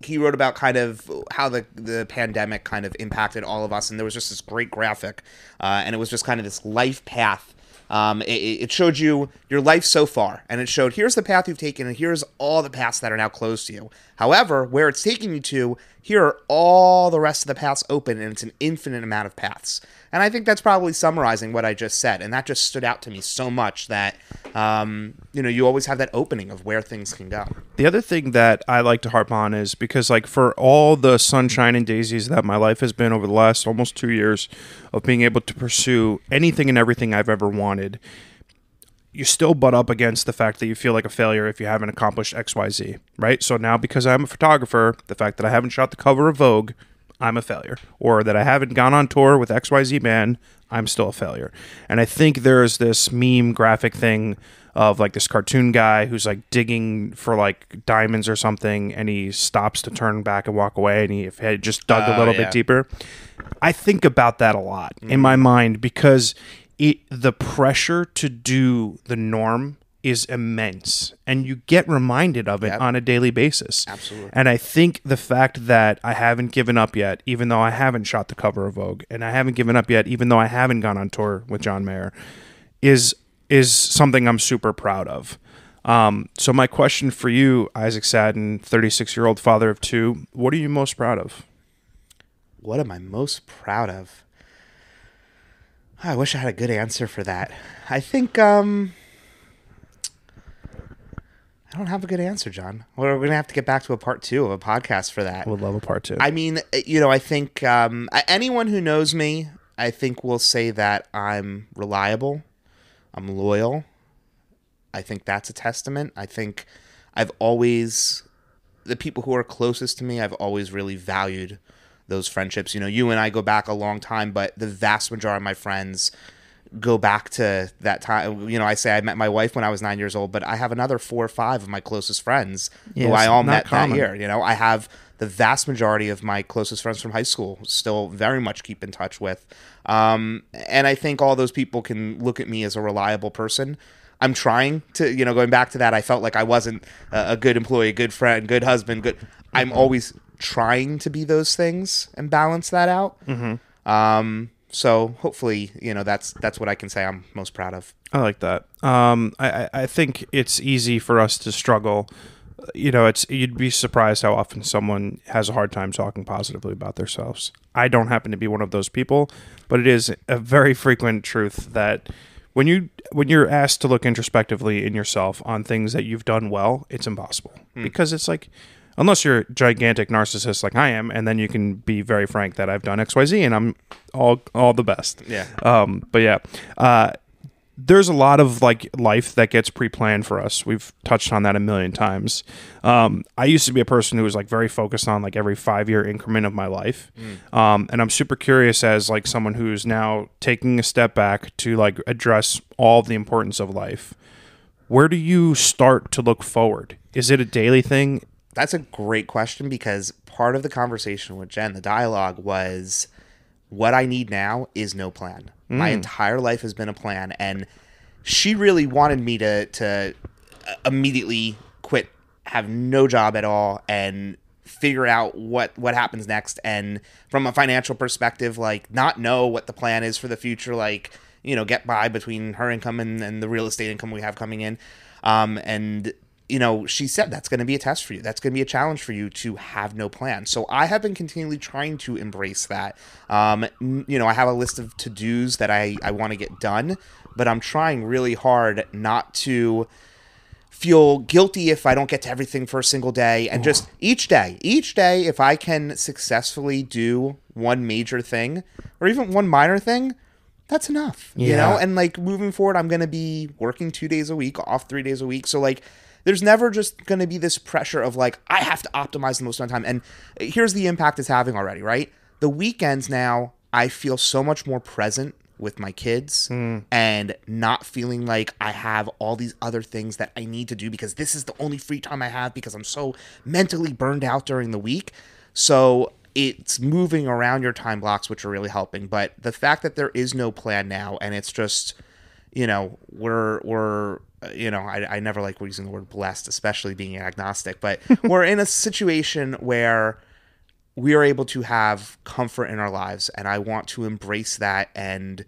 he wrote about kind of how the pandemic kind of impacted all of us. And there was just this great graphic, and it was just kind of this life path. It showed you your life so far, and it showed here's the path you've taken, and here's all the paths that are now closed to you. However, where it's taking you to, here are all the rest of the paths open, and it's an infinite amount of paths. And I think that's probably summarizing what I just said, and that just stood out to me so much that you always have that opening of where things can go. The other thing that I like to harp on is because, like, for all the sunshine and daisies that my life has been over the last almost 2 years of being able to pursue anything and everything I've ever wanted, you still butt up against the fact that you feel like a failure if you haven't accomplished XYZ, right? So now, because I'm a photographer, the fact that I haven't shot the cover of Vogue, I'm a failure. Or that I haven't gone on tour with XYZ band, I'm still a failure. And I think there's this meme graphic thing of like this cartoon guy who's like digging for like diamonds or something, and he stops to turn back and walk away, and if he had just dug a little bit deeper. I think about that a lot in my mind because the pressure to do the norm is immense, and you get reminded of it on a daily basis. Absolutely. And I think the fact that I haven't given up yet, even though I haven't shot the cover of Vogue, and I haven't given up yet, even though I haven't gone on tour with John Mayer, is something I'm super proud of. So my question for you, Isaac Sadden, 36-year-old father of two, what are you most proud of? What am I most proud of? I wish I had a good answer for that. I think I don't have a good answer, John. We're going to have to get back to a part 2 of a podcast for that. We'll love a part 2. I mean, I think anyone who knows me, I think will say that I'm reliable. I'm loyal. I think that's a testament. I think the people who are closest to me, I've always really valued those friendships. You and I go back a long time, but the vast majority of my friends go back to that time. I say I met my wife when I was 9 years old, but I have another 4 or 5 of my closest friends who I all met that year. I have the vast majority of my closest friends from high school still very much keep in touch with. And I think all those people can look at me as a reliable person. I'm trying to, going back to that, I felt like I wasn't a good employee, good friend, good husband, I'm always trying to be those things and balance that out. So hopefully, that's what I can say I'm most proud of. I like that. I think it's easy for us to struggle. You'd be surprised how often someone has a hard time talking positively about themselves. I don't happen to be one of those people, but it is a very frequent truth that when you're asked to look introspectively in yourself on things that you've done well, it's impossible because it's like, unless you're a gigantic narcissist like I am, and then you can be very frank that I've done XYZ and I'm all the best. Yeah. But yeah, there's a lot of like life that gets pre-planned for us. We've touched on that a million times. I used to be a person who was like very focused on like every 5-year increment of my life. And I'm super curious as like someone who's now taking a step back to like address all of the importance of life. Where do you start to look forward? Is it a daily thing? That's a great question because part of the conversation with Jen, the dialogue was, what I need now is no plan. My entire life has been a plan, and she really wanted me to immediately quit, have no job at all, and figure out what happens next. And from a financial perspective, like not know what the plan is for the future, like, get by between her income and the real estate income we have coming in. And she said that's going to be a test for you. That's going to be a challenge for you to have no plan. So I have been continually trying to embrace that. I have a list of to-dos that I want to get done, but I'm trying really hard not to feel guilty if I don't get to everything for a single day. And just each day, if I can successfully do one major thing or even one minor thing, that's enough, And like moving forward, I'm going to be working 2 days a week, off 3 days a week. So like, there's never just going to be this pressure of like, I have to optimize the most amount of time. And here's the impact it's having already, right? The weekends now, I feel so much more present with my kids and not feeling like I have all these other things that I need to do because this is the only free time I have because I'm so mentally burned out during the week. So it's moving around your time blocks, which are really helping. But the fact that there is no plan now and it's just, I never like using the word blessed, especially being agnostic, but we're in a situation where we are able to have comfort in our lives, and I want to embrace that and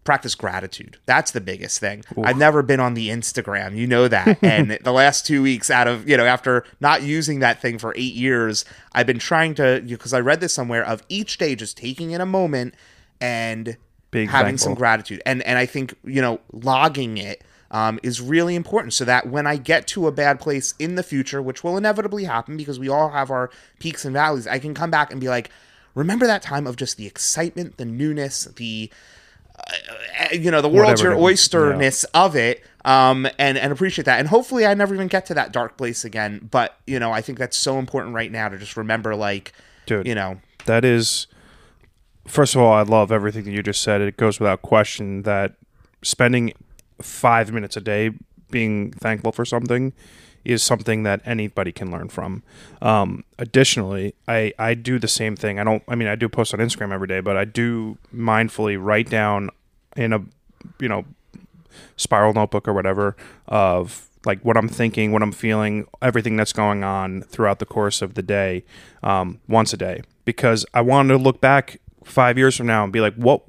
practice gratitude. That's the biggest thing. Ooh. I've never been on the Instagram, that, and the last 2 weeks out of, after not using that thing for 8 years, I've been trying to, because I read this somewhere, of each day just taking in a moment and having some gratitude. And I think, logging it, is really important, so that when I get to a bad place in the future, which will inevitably happen because we all have our peaks and valleys, I can come back and be like, remember that time of just the excitement, the newness, the the world's your oysterness of it, and appreciate that. And hopefully I never even get to that dark place again. But, I think that's so important right now to just remember, like, dude, that is, first of all, I love everything that you just said. It goes without question that spending 5 minutes a day being thankful for something is something that anybody can learn from. Additionally, I do the same thing. I do post on Instagram every day, but I do mindfully write down in a, spiral notebook or whatever of like what I'm thinking, what I'm feeling, everything that's going on throughout the course of the day, once a day, because I wanted to look back 5 years from now and be like, what,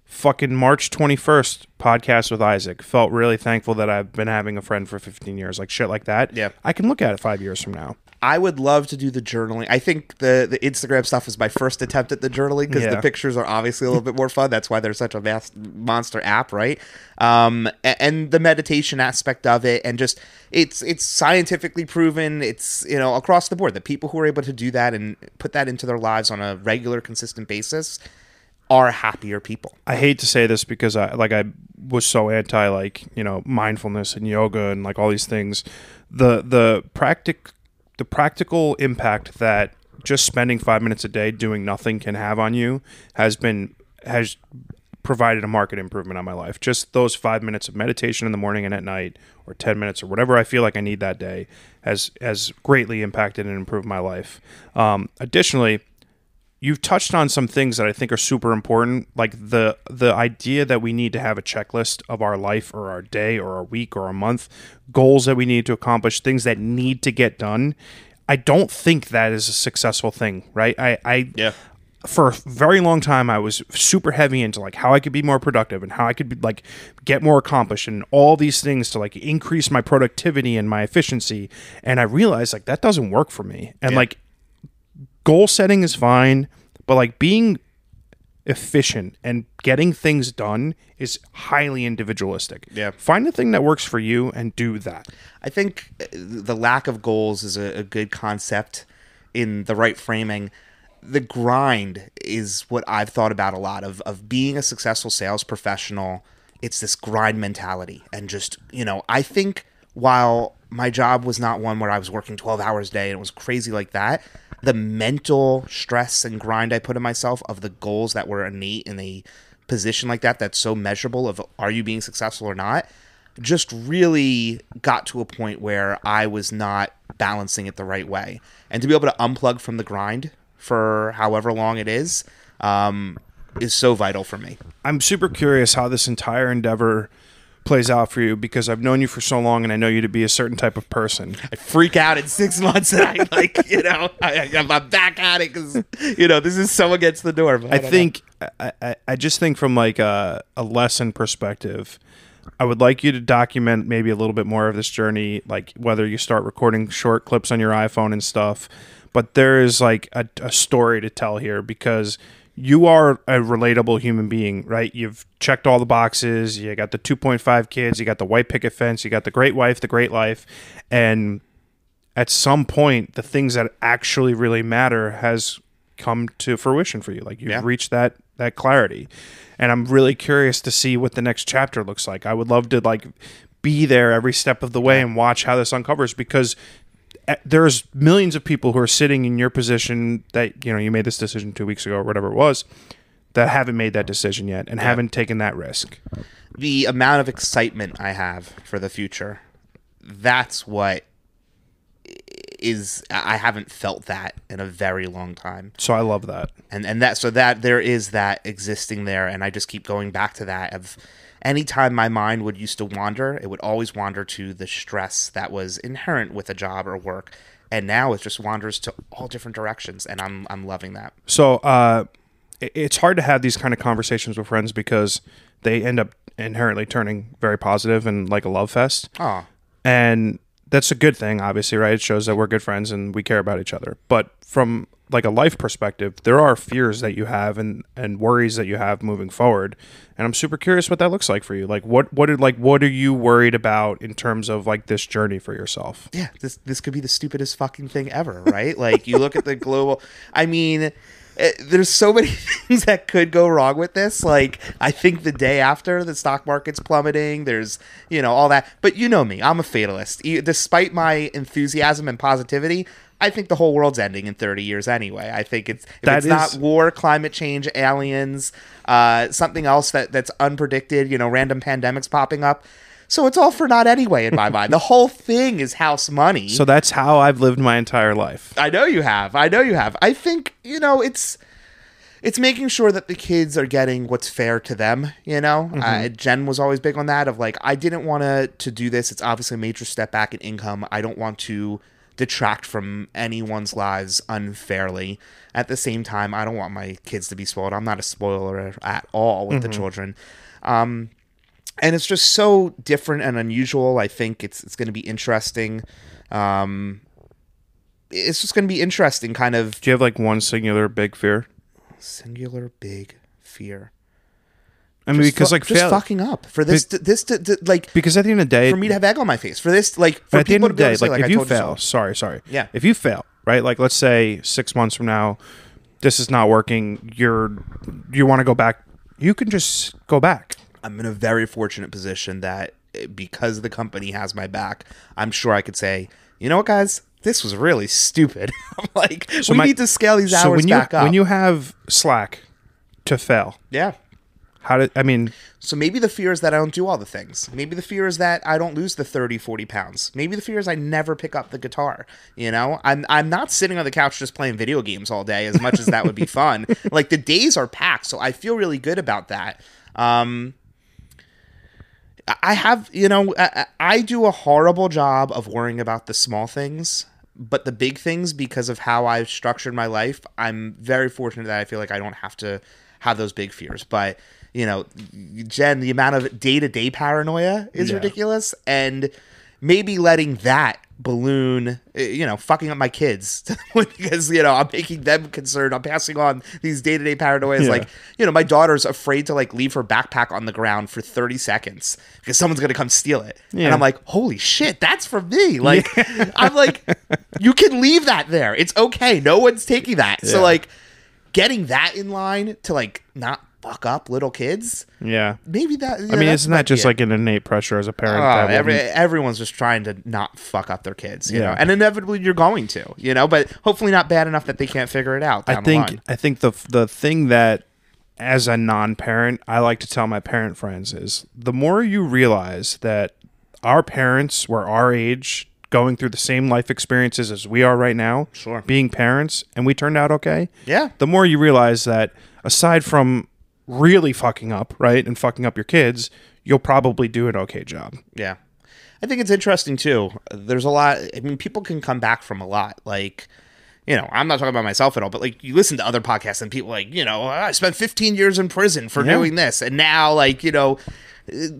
fucking March 21st podcast with Isaac. Felt really thankful that I've been having a friend for 15 years. Like shit like that. Yeah. I can look at it 5 years from now. I would love to do the journaling. I think the Instagram stuff was my first attempt at the journaling because the pictures are obviously a little bit more fun. That's why they're such a monster app, right? And the meditation aspect of it, and just it's scientifically proven. It's across the board that people who are able to do that and put that into their lives on a regular, consistent basis are happier people. I hate to say this because I was so anti mindfulness and yoga and like all these things. The practical impact that just spending 5 minutes a day doing nothing can have on you has provided a marked improvement on my life. Just those 5 minutes of meditation in the morning and at night, or 10 minutes or whatever I feel like I need that day, has greatly impacted and improved my life. Additionally, you've touched on some things that I think are super important, like the idea that we need to have a checklist of our life or our day or our week or our month, goals that we need to accomplish, things that need to get done. I don't think that is a successful thing, right? For a very long time, I was super heavy into like how I could be more productive and how I could be, like get more accomplished and all these things to like increase my productivity and my efficiency. And I realized like that doesn't work for me. And like, goal setting is fine, but like being efficient and getting things done is highly individualistic. Yeah. Find the thing that works for you and do that. I think the lack of goals is a good concept in the right framing. The grind is what I've thought about a lot of being a successful sales professional. It's this grind mentality. And just, I think while my job was not one where I was working 12 hours a day and it was crazy like that, the mental stress and grind I put on myself of the goals that were innate in a position like that, that's so measurable of are you being successful or not, just really got to a point where I was not balancing it the right way. And to be able to unplug from the grind for however long it is so vital for me. I'm super curious how this entire endeavor plays out for you, because I've known you for so long and I know you to be a certain type of person. I freak out in 6 months and I like, I'm back at it because, this is so against the door. I just think from like a lesson perspective, I would like you to document maybe a little bit more of this journey, like whether you start recording short clips on your iPhone and stuff, but there is like a story to tell here, because you are a relatable human being, right? You've checked all the boxes. You got the 2.5 kids. You got the white picket fence. You got the great wife, the great life. And at some point, the things that actually really matter has come to fruition for you. Like you've reached that clarity. And I'm really curious to see what the next chapter looks like. I would love to like be there every step of the way and watch how this uncovers, because there's millions of people who are sitting in your position that, you made this decision 2 weeks ago or whatever it was, that haven't made that decision yet and haven't taken that risk. The amount of excitement I have for the future, that's what is, I haven't felt that in a very long time. So I love that. And that there is that existing there. And I just keep going back to that of, anytime my mind would used to wander, it would always wander to the stress that was inherent with a job or work. And now it just wanders to all different directions. And I'm loving that. So it's hard to have these kind of conversations with friends because they end up inherently turning very positive and like a love fest. Oh. And that's a good thing, obviously, right? It shows that we're good friends and we care about each other. But from like a life perspective, there are fears that you have and worries that you have moving forward. And I'm super curious what that looks like for you. Like what are you worried about in terms of like this journey for yourself? Yeah, this could be the stupidest fucking thing ever, right? Like you look at the global, I mean, there's so many things that could go wrong with this. Like I think the day after the stock market's plummeting, there's, all that. But you know me, I'm a fatalist. Despite my enthusiasm and positivity, I think the whole world's ending in 30 years anyway. I think it's not war, climate change, aliens, something else that's unpredicted, random pandemics popping up. So it's all for naught anyway in my mind. The whole thing is house money. So that's how I've lived my entire life. I know you have. I think, it's making sure that the kids are getting what's fair to them, Mm-hmm. Jen was always big on that of like, I didn't want to do this. It's obviously a major step back in income. I don't want to detract from anyone's lives unfairly. At the same time, I don't want my kids to be spoiled. I'm not a spoiler at all with the children. And it's just so different and unusual. I think it's going to be interesting. It's just going to be interesting, kind of. Do you have like one singular big fear? Singular big fear. I mean, because like just fucking up for this, like, because at the end of the day, for me to have egg on my face, for this, like, for at the end people of to the be able day, to say, like, if I you told fail, so. sorry, Yeah. if you fail, right? Like, let's say 6 months from now, this is not working. You want to go back. You can just go back. I'm in a very fortunate position that because the company has my back, I'm sure I could say, you know what, guys, this was really stupid. I'm like, we need to scale these hours back up. When you have slack to fail, yeah. So maybe the fear is that I don't do all the things. Maybe the fear is that I don't lose the 30, 40 pounds. Maybe the fear is I never pick up the guitar. I'm not sitting on the couch just playing video games all day, as much as that would be fun. Like the days are packed, so I feel really good about that. I have, I do a horrible job of worrying about the small things, but the big things, because of how I've structured my life, I'm very fortunate that I feel like I don't have to have those big fears. But, Jen, the amount of day-to-day paranoia is ridiculous. And maybe letting that balloon, fucking up my kids because, I'm making them concerned. I'm passing on these day-to-day paranoias. Like, my daughter's afraid to like leave her backpack on the ground for 30 seconds because someone's going to come steal it. Yeah. And I'm like, holy shit, that's for me. Like, I'm like, you can leave that there. It's okay. No one's taking that. Yeah. So like getting that in line to like not fuck up little kids. Yeah. Maybe that. Isn't that just like an innate pressure as a parent? Everyone's just trying to not fuck up their kids, you know, and inevitably you're going to, but hopefully not bad enough that they can't figure it out. I think the thing that as a non-parent, I like to tell my parent friends is the more you realize that our parents were our age, going through the same life experiences as we are right now, sure, being parents, and we turned out okay. Yeah. The more you realize that aside from really fucking up, right, and fucking up your kids, you'll probably do an okay job. Yeah. I think it's interesting too. There's a lot, people can come back from a lot. Like, I'm not talking about myself at all, but like you listen to other podcasts and people like, I spent 15 years in prison for doing this. And now like,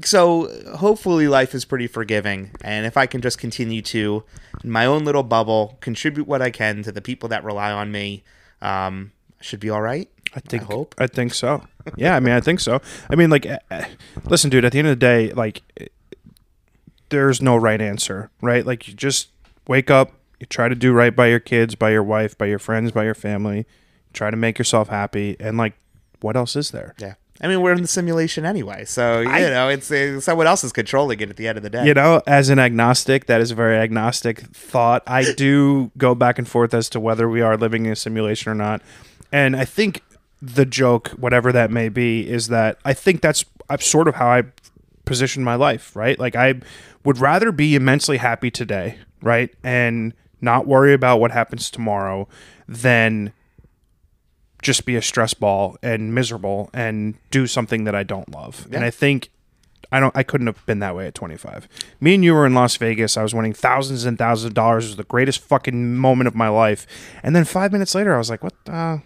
so hopefully life is pretty forgiving. And if I can just continue to, in my own little bubble, contribute what I can to the people that rely on me, I should be all right. I hope. I think so. Yeah, I think so. Like, listen, dude, at the end of the day, like, there's no right answer, right? Like, you just wake up, you try to do right by your kids, by your wife, by your friends, by your family, try to make yourself happy, and, like, what else is there? Yeah. We're in the simulation anyway, so, it's someone else is controlling it at the end of the day. As an agnostic, that is a very agnostic thought. I do go back and forth as to whether we are living in a simulation or not. And I think the joke, whatever that may be, is that I think that's sort of how I position my life, right? Like, I would rather be immensely happy today, right? And not worry about what happens tomorrow than just be a stress ball and miserable and do something that I don't love. Yeah. And I think I couldn't have been that way at 25. Me and you were in Las Vegas. I was winning thousands and thousands of dollars. It was the greatest fucking moment of my life. And then 5 minutes later, I was like, what the...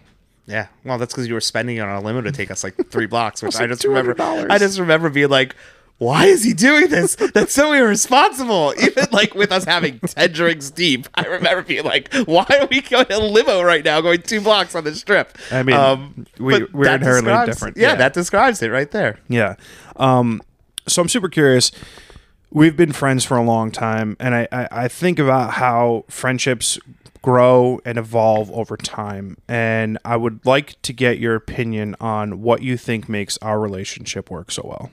Yeah, well, that's because you were spending it on a limo to take us like 3 blocks, which I just remember being like, why is he doing this? That's so irresponsible. Even like with us having 10 drinks deep, I remember being like, why are we going to limo right now, going 2 blocks on the strip? I mean, we're inherently different. Yeah, that describes it right there. Yeah. So I'm super curious. We've been friends for a long time, and I think about how friendships grow and evolve over time. And I would like to get your opinion on what you think makes our relationship work so well.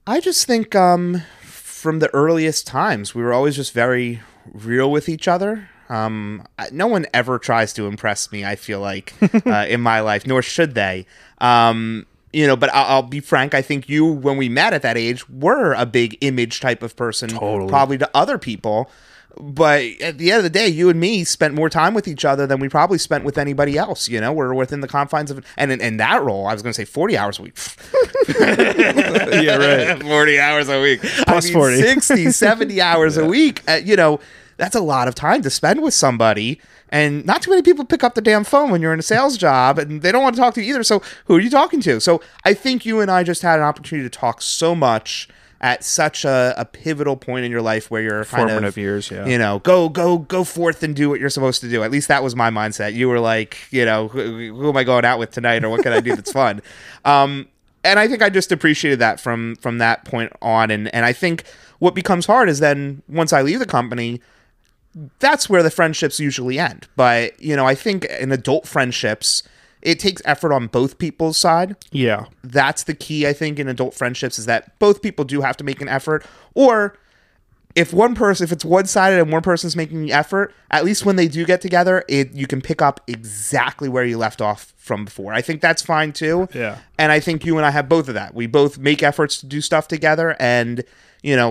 I just think from the earliest times, we were always just very real with each other. No one ever tries to impress me, I feel like, in my life, nor should they. But I'll be frank, I think you, when we met at that age, were a big image type of person, Totally. probably to other people. But at the end of the day, you and me spent more time with each other than we probably spent with anybody else. We're within the confines of, and in that role, I was going to say 40 hours a week. Yeah, right. 40 hours a week. Plus 40. 60, 70 hours a week. That's a lot of time to spend with somebody. And not too many people pick up the damn phone when you're in a sales job, and they don't want to talk to you either. So who are you talking to? So I think you and I just had an opportunity to talk so much at such a pivotal point in your life where you're kind Formative of, years, yeah. go forth and do what you're supposed to do. At least that was my mindset. You were like, who am I going out with tonight, or what can I do that's fun? And I think I just appreciated that from that point on. And I think what becomes hard is then once I leave the company, that's where the friendships usually end. But, I think in adult friendships, it takes effort on both people's side. Yeah. That's the key, I think, in adult friendships, is that both people do have to make an effort. Or if it's one-sided and one person's making the effort, at least when they do get together, you can pick up exactly where you left off from before. I think that's fine too. Yeah. And I think you and I have both of that. We both make efforts to do stuff together, and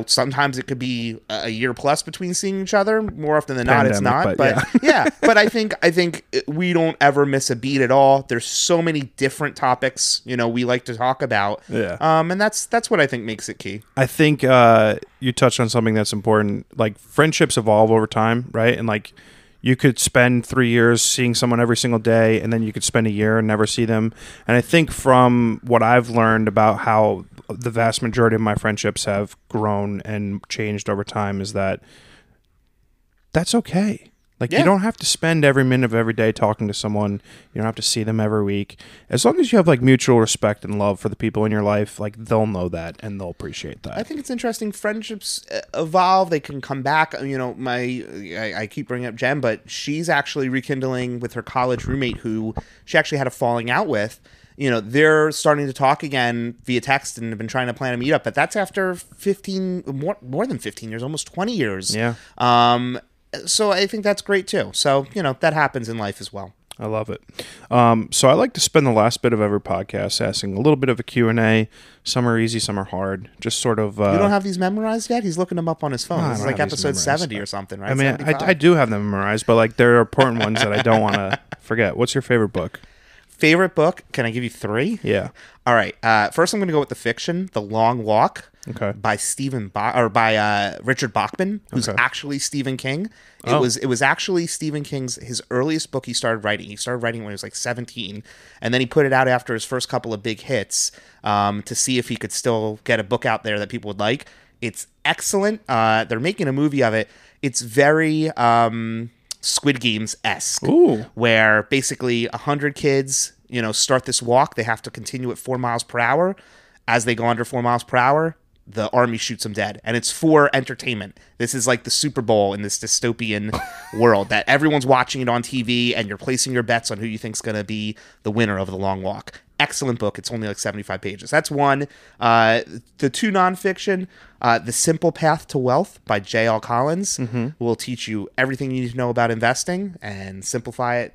sometimes it could be a year plus between seeing each other. More often than not, it's not. But yeah. But I think we don't ever miss a beat at all. There's so many different topics, we like to talk about. Yeah. And that's what I think makes it key. I think you touched on something that's important. Like, friendships evolve over time, right? And like, you could spend 3 years seeing someone every single day, and then you could spend a year and never see them. And I think from what I've learned about how the vast majority of my friendships have grown and changed over time is that that's okay. Like, Yeah. you don't have to spend every minute of every day talking to someone. You don't have to see them every week. As long as you have like mutual respect and love for the people in your life, like, they'll know that and they'll appreciate that. I think it's interesting. Friendships evolve. They can come back. I keep bringing up Jen, but she's actually rekindling with her college roommate who she actually had a falling out with. They're starting to talk again via text and have been trying to plan a meetup, but that's after more than 15 years, almost 20 years. Yeah. So I think that's great too. So, that happens in life as well. I love it. So I like to spend the last bit of every podcast asking a little bit of a Q&A. Some are easy, some are hard. Just sort of... You don't have these memorized yet? He's looking them up on his phone. No, This is like episode 70 or something, right? I mean, I do have them memorized, but like, there are important ones that I don't want to forget. What's your favorite book? Favorite book? Can I give you 3? Yeah. All right. First, I'm going to go with the fiction, The Long Walk, Okay. by Richard Bachman, who's Okay. actually Stephen King. Oh. It was actually Stephen King's his earliest book he started writing. He started writing when he was like 17, and then he put it out after his first couple of big hits to see if he could still get a book out there that people would like. It's excellent. They're making a movie of it. It's very Squid Games-esque. Ooh. Where basically 100 kids, start this walk. They have to continue at 4 miles per hour. As they go under 4 miles per hour, the army shoots them dead. And it's for entertainment. This is like the Super Bowl in this dystopian world that everyone's watching it on TV, and you're placing your bets on who you think's going to be the winner of The Long Walk. Excellent book. It's only like 75 pages. That's one. The 2 nonfiction, The Simple Path to Wealth by J.L. Collins will teach you everything you need to know about investing and simplify it,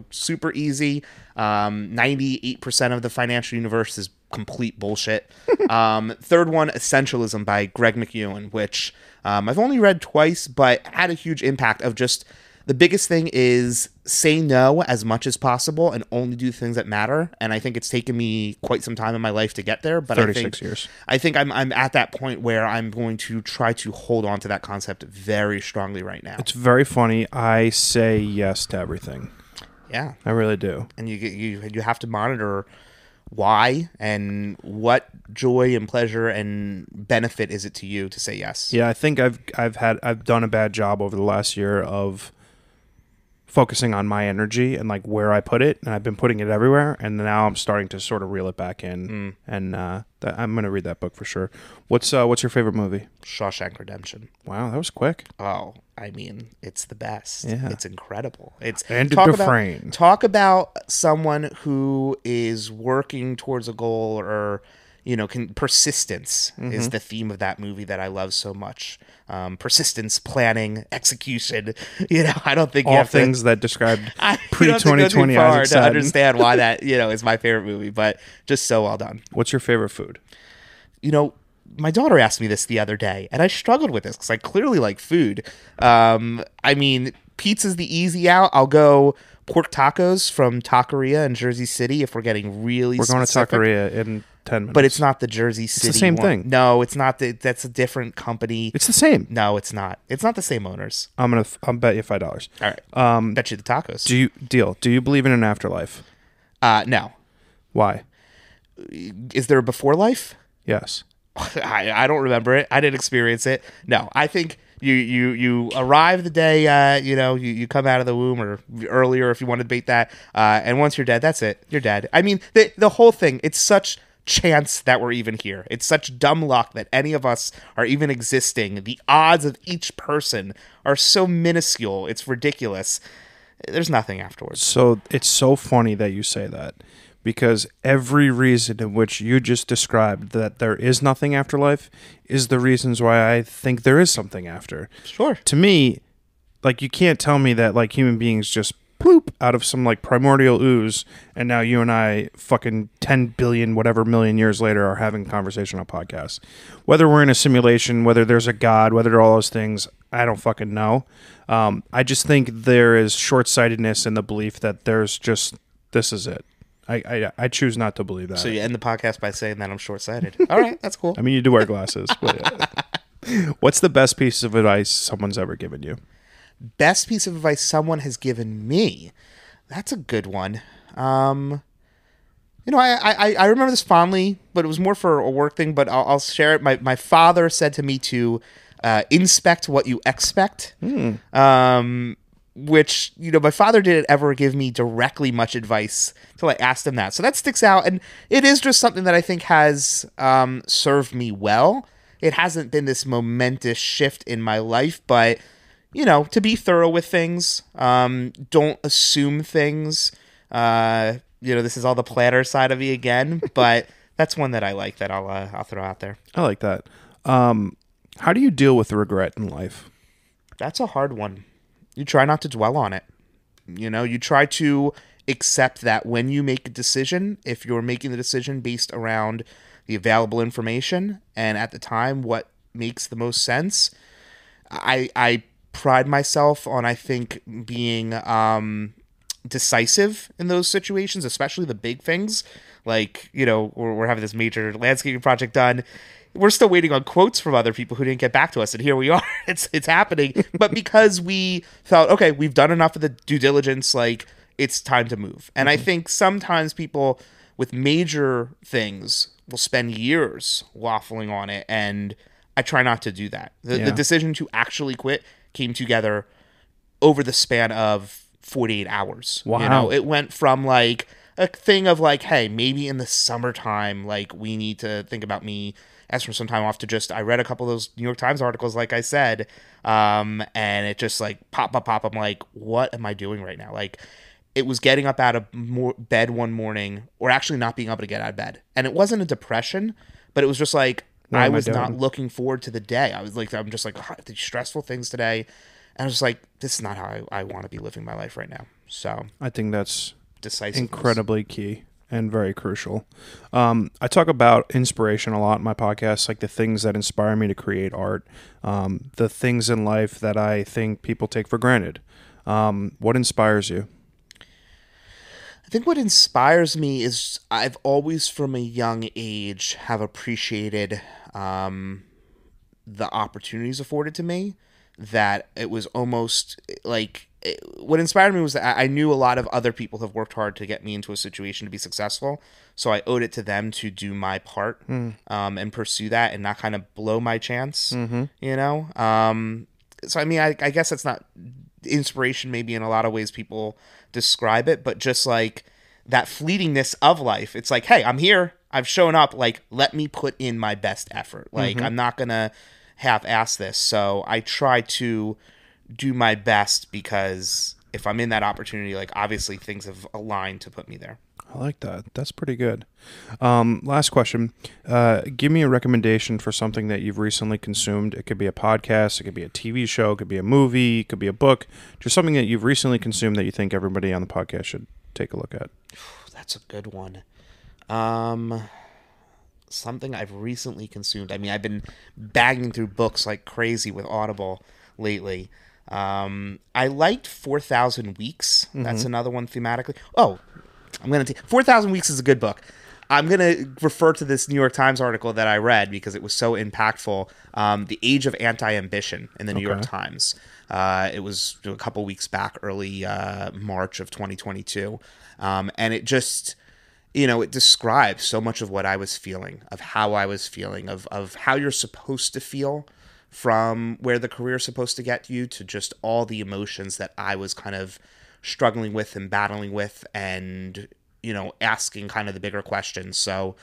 super easy. 98% of the financial universe is complete bullshit. Third one, Essentialism by Greg McEwen, which I've only read twice, but had a huge impact of just... The biggest thing is say no as much as possible and only do things that matter. And I think it's taken me quite some time in my life to get there. But 36 years. I think I'm at that point where I'm going to try to hold on to that concept very strongly right now. It's very funny. I say yes to everything. Yeah, I really do. and you have to monitor why and what joy and pleasure and benefit is it to you to say yes? Yeah, I think I've done a bad job over the last year of focusing on my energy and like where I put it, and I've been putting it everywhere, and now I'm starting to sort of reel it back in. And I'm gonna read that book for sure. What's your favorite movie? Shawshank Redemption. Wow, that was quick. Oh, I mean, it's the best. Yeah. It's incredible. It's Andy talk Dufresne. talk about someone who is working towards a goal, or persistence is the theme of that movie that I love so much. Persistence, planning, execution. I don't think you All have things that described pre 2020 hard to understand why that is my favorite movie, but just so well done. What's your favorite food? My daughter asked me this the other day, and I struggled with this because I clearly like food. I mean, pizza's the easy out. I'll go pork tacos from Taqueria in Jersey City if we're getting really We're going specific. to Taqueria in 10 minutes. But it's not the Jersey City the same one. thing. No, it's not. That's a different company. It's the same. No, it's not. It's not the same owners. I'll bet you $5. All right. Bet you the tacos. Do you believe in an afterlife? No. Why? Is there a before life? Yes. I don't remember it. I didn't experience it. No, I think you arrive the day you come out of the womb, or earlier if you want to debate that, and once you're dead, that's it. You're dead. I mean, the whole thing, it's such chance that we're even here. It's such dumb luck that any of us are even existing. The odds of each person are so minuscule. It's ridiculous. There's nothing afterwards. So it's so funny that you say that, because every reason in which you just described that there is nothing after life is the reasons why I think there is something after. Sure. To me, like, you can't tell me that like human beings just bloop out of some like primordial ooze, and now you and I fucking 10 billion whatever million years later are having a conversation on podcasts. Whether we're in a simulation, whether there's a god, whether all those things, I don't fucking know. I just think there is short-sightedness in the belief that there's just, this is it. I choose not to believe that. So you end the podcast by saying that I'm short-sighted. All right, that's cool. I mean, you do wear glasses. But, what's the best piece of advice someone's ever given you? Best piece of advice someone has given me? That's a good one. I remember this fondly, but it was more for a work thing, but I'll share it. My father said to me to inspect what you expect. Which, my father didn't ever give me directly much advice till I asked him that. So that sticks out. And it is just something that I think has served me well. It hasn't been this momentous shift in my life, but, to be thorough with things. Don't assume things. This is all the planner side of me again, but that's one that I like that I'll throw out there. I like that. How do you deal with regret in life? That's a hard one. You try not to dwell on it. You try to accept that when you make a decision, if you're making the decision based around the available information and at the time what makes the most sense, I pride myself on, I think, being decisive in those situations, especially the big things. Like, we're having this major landscaping project done. We're still waiting on quotes from other people who didn't get back to us, and here we are. It's happening. But because we felt, okay, we've done enough of the due diligence, like, it's time to move. And I think sometimes people with major things will spend years waffling on it, and I try not to do that. The decision to actually quit came together over the span of 48 hours. Wow. It went from, like, a thing of, like, hey, maybe in the summertime, like, we need to think about me ask for some time off, to just, I read a couple of those New York Times articles, like I said, and it just like pop. I'm like, what am I doing right now? Like, it was getting up out of bed one morning, or actually not being able to get out of bed. And it wasn't a depression, but it was just like, I was not looking forward to the day. I'm just like, oh, these stressful things today. And I was just like, this is not how I want to be living my life right now. So I think that's decisiveness. Incredibly key and very crucial. I talk about inspiration a lot in my podcast, like the things that inspire me to create art, the things in life that I think people take for granted. What inspires you? I think what inspires me is I've always, from a young age, have appreciated the opportunities afforded to me. that it was almost like what inspired me was that I knew a lot of other people have worked hard to get me into a situation to be successful. So I owed it to them to do my part and pursue that and not kind of blow my chance, you know? So, I mean, I guess that's not inspiration maybe in a lot of ways people describe it, but just like that fleetingness of life. It's like, hey, I'm here. I've shown up. Like, let me put in my best effort. Like, I'm not going to half-ass this. So I try to do my best because if I'm in that opportunity, like obviously things have aligned to put me there. I like that. That's pretty good. Last question. Give me a recommendation for something that you've recently consumed. It could be a podcast, it could be a TV show, it could be a movie, it could be a book. Just something that you've recently consumed that you think everybody on the podcast should take a look at. That's a good one. Something I've recently consumed. I mean, I've been bagging through books like crazy with Audible lately. I liked 4,000 Weeks. That's another one thematically. Oh, I'm going to take 4,000 Weeks is a good book. I'm going to refer to this New York Times article that I read because it was so impactful. The Age of Anti-Ambition in the New York Times. It was a couple weeks back, early March of 2022. And it just, you know, it describes so much of what I was feeling, of how I was feeling, of how you're supposed to feel from where the career is supposed to get you to just all the emotions that I was kind of struggling with and battling with and, you know, asking kind of the bigger questions. So,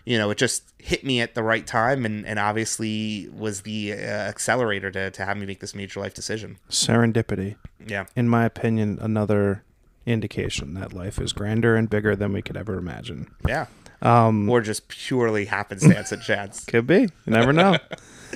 you know, it just hit me at the right time and obviously was the accelerator to have me make this major life decision. Serendipity. Yeah. In my opinion, another indication that life is grander and bigger than we could ever imagine. Yeah. Or just purely happenstance and chance. Could be. You never know.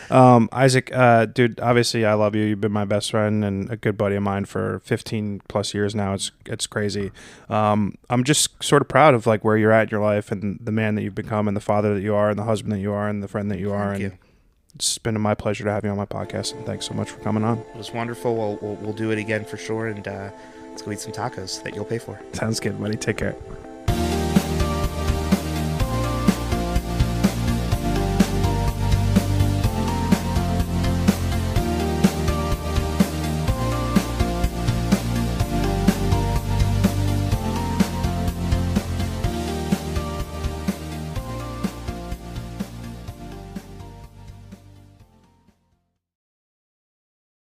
Isaac, dude, obviously I love you. You've been my best friend and a good buddy of mine for 15 plus years now. It's crazy. I'm just sort of proud of like where you're at in your life and the man that you've become and the father that you are and the husband that you are and the friend that you are. Thank and you. It's been my pleasure to have you on my podcast, and thanks so much for coming on. It was wonderful. We'll do it again for sure, and let's go eat some tacos that you'll pay for. Sounds good, buddy. Take care.